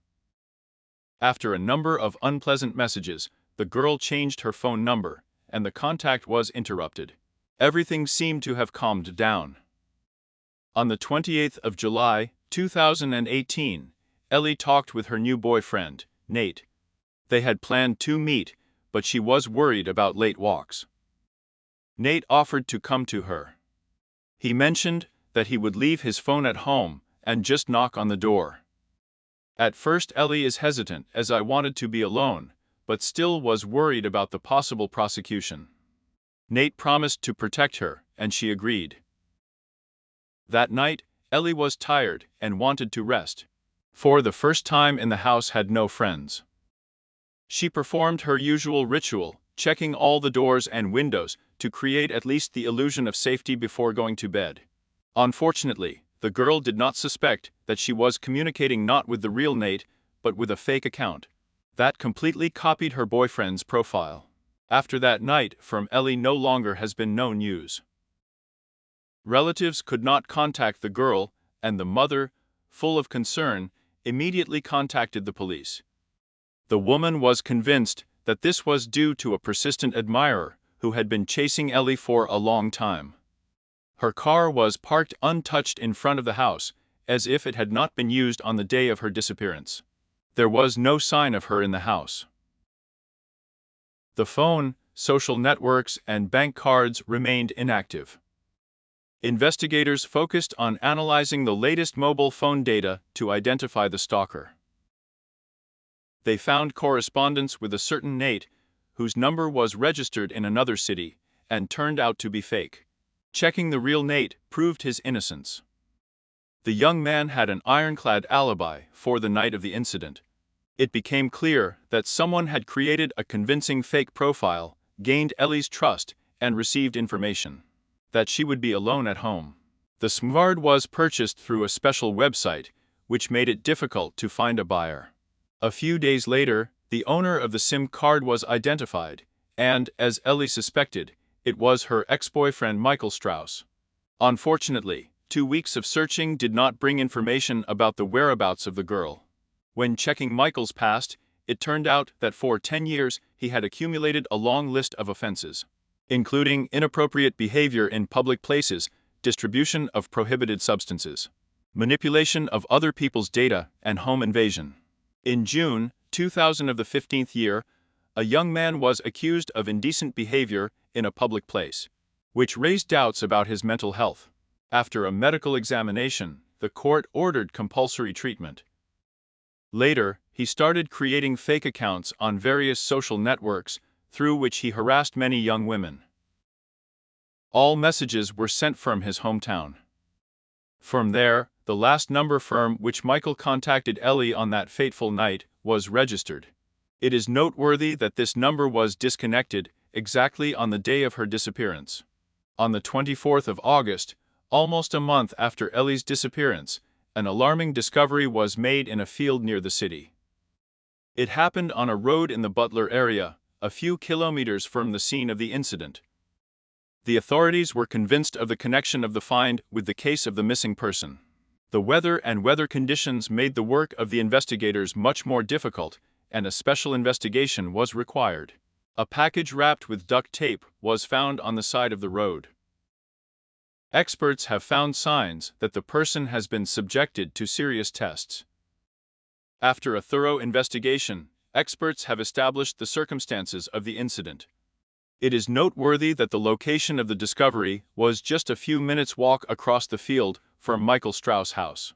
After a number of unpleasant messages, the girl changed her phone number, and the contact was interrupted. Everything seemed to have calmed down. On the 28th of July, 2018, Ellie talked with her new boyfriend, Nate. They had planned to meet, but she was worried about late walks. Nate offered to come to her. He mentioned that he would leave his phone at home and just knock on the door. At first Ellie is hesitant as I wanted to be alone, but still was worried about the possible prosecution. Nate promised to protect her, and she agreed. That night, Ellie was tired and wanted to rest. For the first time in the house had no friends. She performed her usual ritual, checking all the doors and windows to create at least the illusion of safety before going to bed. Unfortunately, the girl did not suspect that she was communicating not with the real Nate, but with a fake account that completely copied her boyfriend's profile. After that night, from Ellie no longer has been no news. Relatives could not contact the girl, and the mother, full of concern, immediately contacted the police. The woman was convinced that this was due to a persistent admirer who had been chasing Ellie for a long time. Her car was parked untouched in front of the house, as if it had not been used on the day of her disappearance. There was no sign of her in the house. The phone, social networks, and bank cards remained inactive. Investigators focused on analyzing the latest mobile phone data to identify the stalker. They found correspondence with a certain Nate, whose number was registered in another city, and turned out to be fake. Checking the real Nate proved his innocence. The young man had an ironclad alibi for the night of the incident. It became clear that someone had created a convincing fake profile, gained Ellie's trust, and received information that she would be alone at home. The SIM card was purchased through a special website, which made it difficult to find a buyer. A few days later, the owner of the SIM card was identified, and, as Ellie suspected, it was her ex-boyfriend Michael Strauss. Unfortunately, 2 weeks of searching did not bring information about the whereabouts of the girl. When checking Michael's past, it turned out that for 10 years he had accumulated a long list of offenses, including inappropriate behavior in public places, distribution of prohibited substances, manipulation of other people's data, and home invasion. In June 2000 of the 15th year, a young man was accused of indecent behavior in a public place, which raised doubts about his mental health. After a medical examination, the court ordered compulsory treatment. Later, he started creating fake accounts on various social networks, through which he harassed many young women. All messages were sent from his hometown. From there, the last number from which Michael contacted Ellie on that fateful night was registered. It is noteworthy that this number was disconnected exactly on the day of her disappearance. On the 24th of August, almost a month after Ellie's disappearance, an alarming discovery was made in a field near the city. It happened on a road in the Butler area, a few kilometers from the scene of the incident. The authorities were convinced of the connection of the find with the case of the missing person. The weather and weather conditions made the work of the investigators much more difficult, and a special investigation was required. A package wrapped with duct tape was found on the side of the road. Experts have found signs that the person has been subjected to serious tests. After a thorough investigation, experts have established the circumstances of the incident. It is noteworthy that the location of the discovery was just a few minutes' walk across the field from Michael Strauss' house.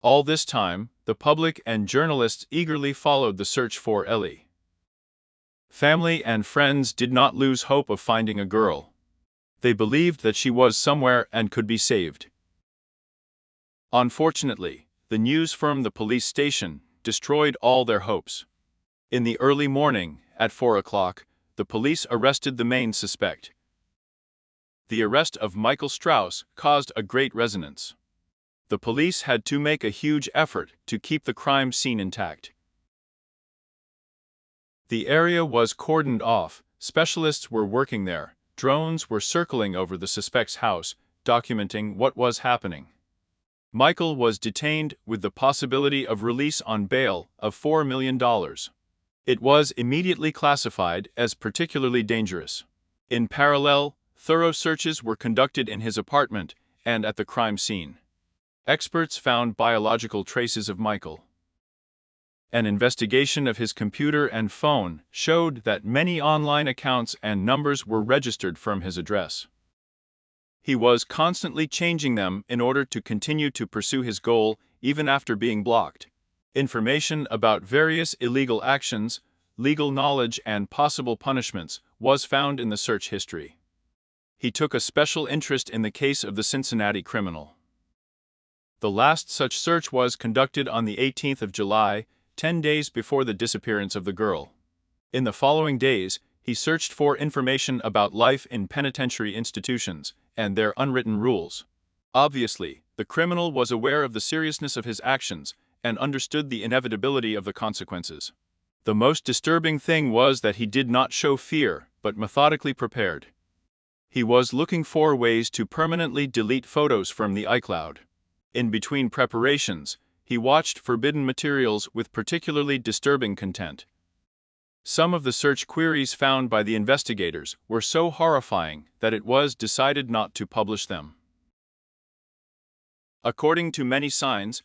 All this time, the public and journalists eagerly followed the search for Ellie. Family and friends did not lose hope of finding a girl. They believed that she was somewhere and could be saved. Unfortunately, the news from the police station destroyed all their hopes. In the early morning, at 4 o'clock, the police arrested the main suspect. The arrest of Michael Strauss caused a great resonance. The police had to make a huge effort to keep the crime scene intact. The area was cordoned off, specialists were working there, drones were circling over the suspect's house, documenting what was happening. Michael was detained with the possibility of release on bail of $4 million. It was immediately classified as particularly dangerous. In parallel, thorough searches were conducted in his apartment and at the crime scene. Experts found biological traces of Michael. An investigation of his computer and phone showed that many online accounts and numbers were registered from his address. He was constantly changing them in order to continue to pursue his goal even after being blocked. Information about various illegal actions, legal knowledge and possible punishments was found in the search history. He took a special interest in the case of the Cincinnati criminal. The last such search was conducted on the 18th of July, 10 days before the disappearance of the girl. In the following days, he searched for information about life in penitentiary institutions and their unwritten rules. Obviously, the criminal was aware of the seriousness of his actions and understood the inevitability of the consequences. The most disturbing thing was that he did not show fear, but methodically prepared. He was looking for ways to permanently delete photos from the iCloud. In between preparations, he watched forbidden materials with particularly disturbing content. Some of the search queries found by the investigators were so horrifying that it was decided not to publish them. According to many signs,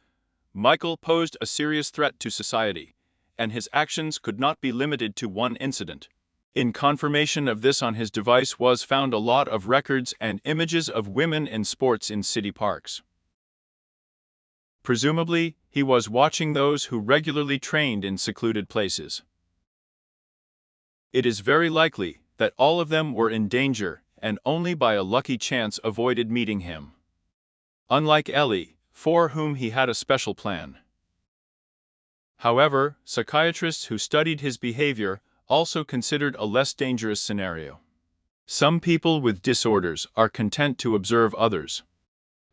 Michael posed a serious threat to society, and his actions could not be limited to one incident. In confirmation of this, on his device was found a lot of records and images of women in sports in city parks. Presumably, he was watching those who regularly trained in secluded places. It is very likely that all of them were in danger and only by a lucky chance avoided meeting him. Unlike Ellie, for whom he had a special plan. However, psychiatrists who studied his behavior also considered a less dangerous scenario. Some people with disorders are content to observe others.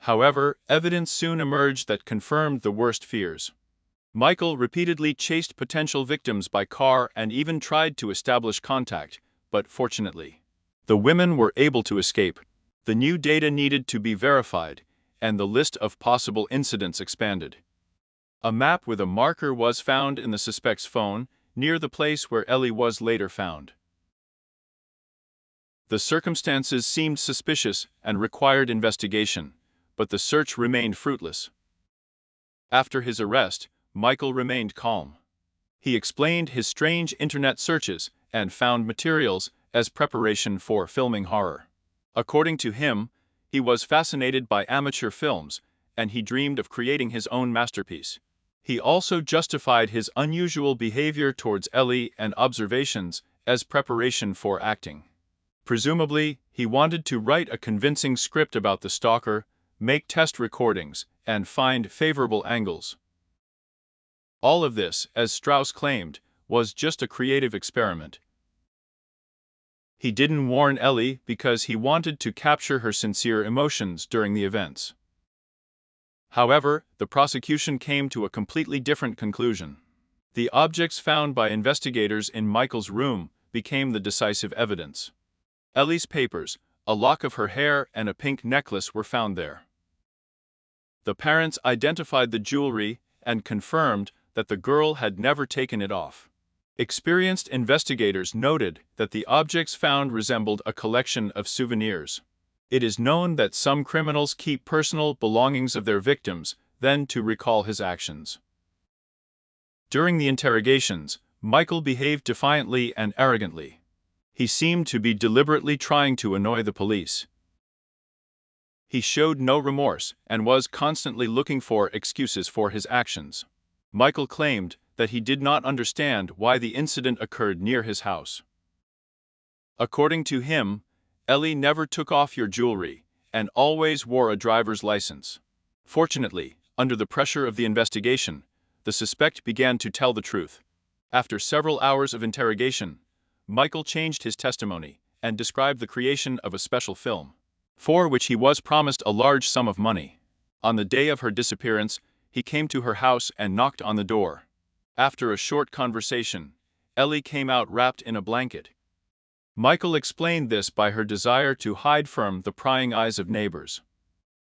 However, evidence soon emerged that confirmed the worst fears. Michael repeatedly chased potential victims by car and even tried to establish contact, but fortunately, the women were able to escape. The new data needed to be verified, and the list of possible incidents expanded. A map with a marker was found in the suspect's phone, near the place where Ellie was later found. The circumstances seemed suspicious and required investigation, but the search remained fruitless. After his arrest, Michael remained calm. He explained his strange internet searches and found materials as preparation for filming horror. According to him, he was fascinated by amateur films, and he dreamed of creating his own masterpiece. He also justified his unusual behavior towards Ellie and observations as preparation for acting. Presumably, he wanted to write a convincing script about the stalker, make test recordings, and find favorable angles. All of this, as Strauss claimed, was just a creative experiment. He didn't warn Ellie because he wanted to capture her sincere emotions during the events. However, the prosecution came to a completely different conclusion. The objects found by investigators in Michael's room became the decisive evidence. Ellie's papers, a lock of her hair and a pink necklace were found there. The parents identified the jewelry and confirmed that the girl had never taken it off. Experienced investigators noted that the objects found resembled a collection of souvenirs. It is known that some criminals keep personal belongings of their victims, then to recall his actions. During the interrogations, Michael behaved defiantly and arrogantly. He seemed to be deliberately trying to annoy the police. He showed no remorse and was constantly looking for excuses for his actions. Michael claimed that he did not understand why the incident occurred near his house. According to him, Ellie never took off your jewelry and always wore a driver's license. Fortunately, under the pressure of the investigation, the suspect began to tell the truth. After several hours of interrogation, Michael changed his testimony and described the creation of a special film, for which he was promised a large sum of money. On the day of her disappearance, he came to her house and knocked on the door. After a short conversation, Ellie came out wrapped in a blanket. Michael explained this by her desire to hide from the prying eyes of neighbors.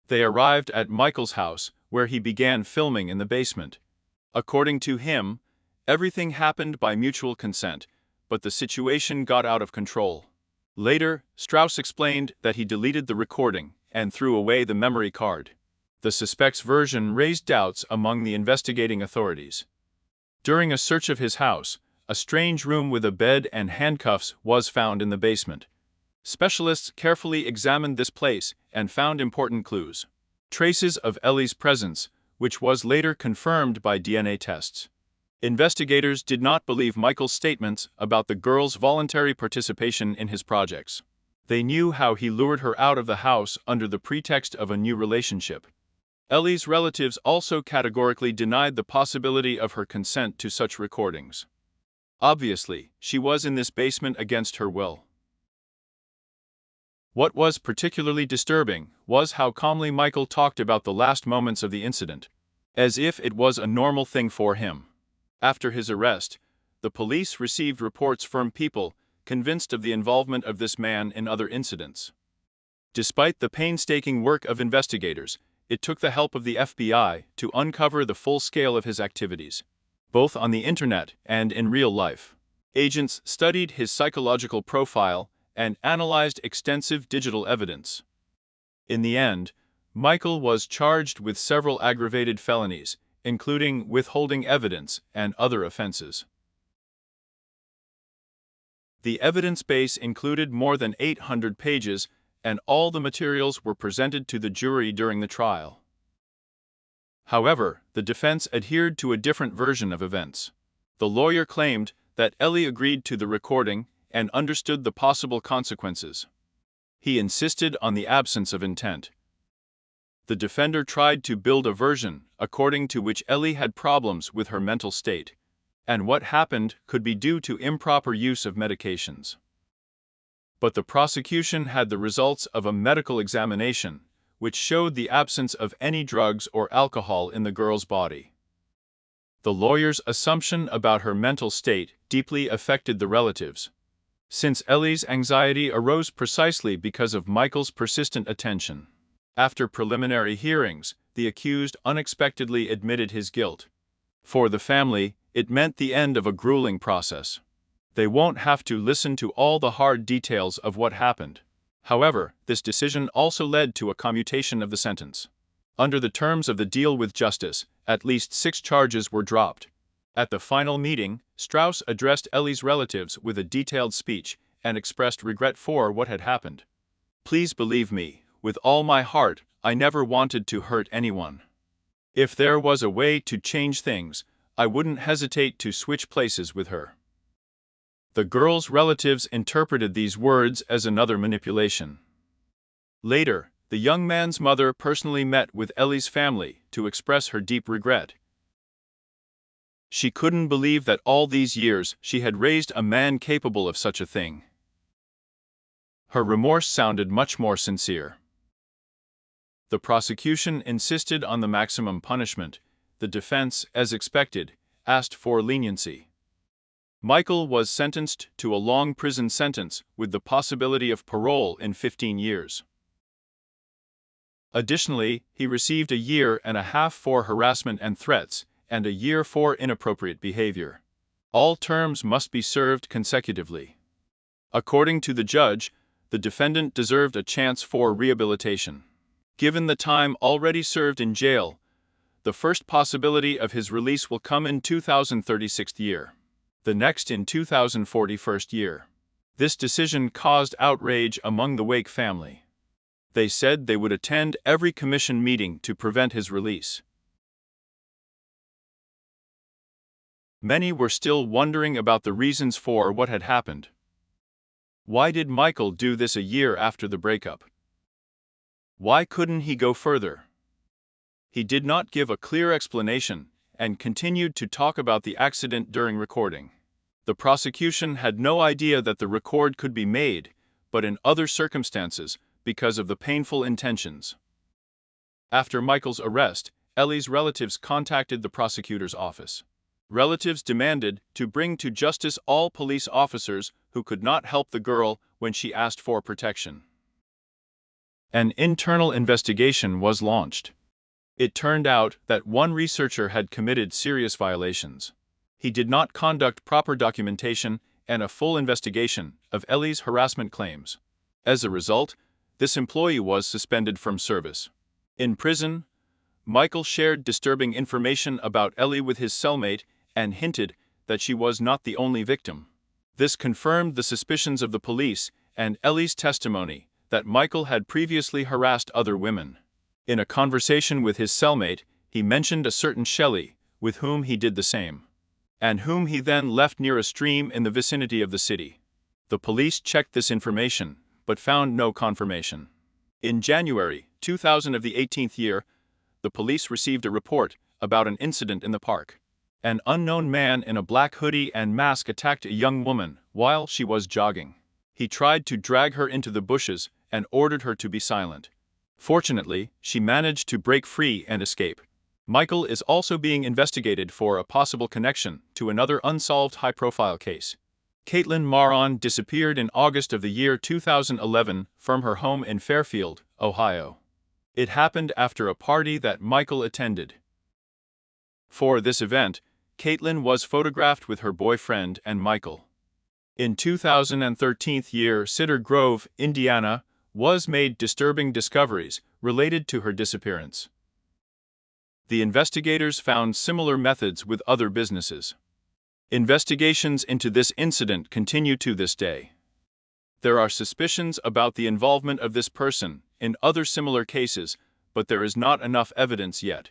They arrived at Michael's house, where he began filming in the basement. According to him, everything happened by mutual consent, but the situation got out of control. Later, Strauss explained that he deleted the recording and threw away the memory card. The suspect's version raised doubts among the investigating authorities. During a search of his house, a strange room with a bed and handcuffs was found in the basement. Specialists carefully examined this place and found important clues. Traces of Ellie's presence, which was later confirmed by DNA tests. Investigators did not believe Michael's statements about the girl's voluntary participation in his projects. They knew how he lured her out of the house under the pretext of a new relationship. Ellie's relatives also categorically denied the possibility of her consent to such recordings. Obviously, she was in this basement against her will. What was particularly disturbing was how calmly Michael talked about the last moments of the incident, as if it was a normal thing for him. After his arrest, the police received reports from people convinced of the involvement of this man in other incidents. Despite the painstaking work of investigators, it took the help of the FBI to uncover the full scale of his activities, both on the internet and in real life. Agents studied his psychological profile and analyzed extensive digital evidence. In the end, Michael was charged with several aggravated felonies, including withholding evidence and other offenses. The evidence base included more than 800 pages, and all the materials were presented to the jury during the trial. However, the defense adhered to a different version of events. The lawyer claimed that Ellie agreed to the recording and understood the possible consequences. He insisted on the absence of intent. The defender tried to build a version according to which Ellie had problems with her mental state, and what happened could be due to improper use of medications. But the prosecution had the results of a medical examination, which showed the absence of any drugs or alcohol in the girl's body. The lawyer's assumption about her mental state deeply affected the relatives, since Ellie's anxiety arose precisely because of Michael's persistent attention. After preliminary hearings, the accused unexpectedly admitted his guilt. For the family, it meant the end of a grueling process. They won't have to listen to all the hard details of what happened. However, this decision also led to a commutation of the sentence. Under the terms of the deal with justice, at least 6 charges were dropped. At the final meeting, Strauss addressed Ellie's relatives with a detailed speech and expressed regret for what had happened. "Please believe me, with all my heart, I never wanted to hurt anyone. If there was a way to change things, I wouldn't hesitate to switch places with her." The girl's relatives interpreted these words as another manipulation. Later, the young man's mother personally met with Ellie's family to express her deep regret. She couldn't believe that all these years she had raised a man capable of such a thing. Her remorse sounded much more sincere. The prosecution insisted on the maximum punishment. The defense, as expected, asked for leniency. Michael was sentenced to a long prison sentence with the possibility of parole in 15 years. Additionally, he received a year and a half for harassment and threats, and a year for inappropriate behavior. All terms must be served consecutively. According to the judge, the defendant deserved a chance for rehabilitation. Given the time already served in jail, the first possibility of his release will come in 2036th year. The next in 2041st year. This decision caused outrage among the Wake family. They said they would attend every commission meeting to prevent his release. Many were still wondering about the reasons for what had happened. Why did Michael do this a year after the breakup? Why couldn't he go further? He did not give a clear explanation and continued to talk about the accident during recording. The prosecution had no idea that the record could be made, but in other circumstances, because of the painful intentions. After Michael's arrest, Ellie's relatives contacted the prosecutor's office. Relatives demanded to bring to justice all police officers who could not help the girl when she asked for protection. An internal investigation was launched. It turned out that one researcher had committed serious violations. He did not conduct proper documentation and a full investigation of Ellie's harassment claims. As a result, this employee was suspended from service. In prison, Michael shared disturbing information about Ellie with his cellmate and hinted that she was not the only victim. This confirmed the suspicions of the police and Ellie's testimony that Michael had previously harassed other women. In a conversation with his cellmate, he mentioned a certain Shelley, with whom he did the same, and whom he then left near a stream in the vicinity of the city. The police checked this information, but found no confirmation. In January 2000 of the 18th year, the police received a report about an incident in the park. An unknown man in a black hoodie and mask attacked a young woman while she was jogging. He tried to drag her into the bushes and ordered her to be silent. Fortunately, she managed to break free and escape. Michael is also being investigated for a possible connection to another unsolved high-profile case. Caitlin Maron disappeared in August of the year 2011 from her home in Fairfield, Ohio. It happened after a party that Michael attended. For this event, Caitlin was photographed with her boyfriend and Michael. In 2013 year, Cedar Grove, Indiana, was made disturbing discoveries related to her disappearance. The investigators found similar methods with other businesses. Investigations into this incident continue to this day. There are suspicions about the involvement of this person in other similar cases, but there is not enough evidence yet.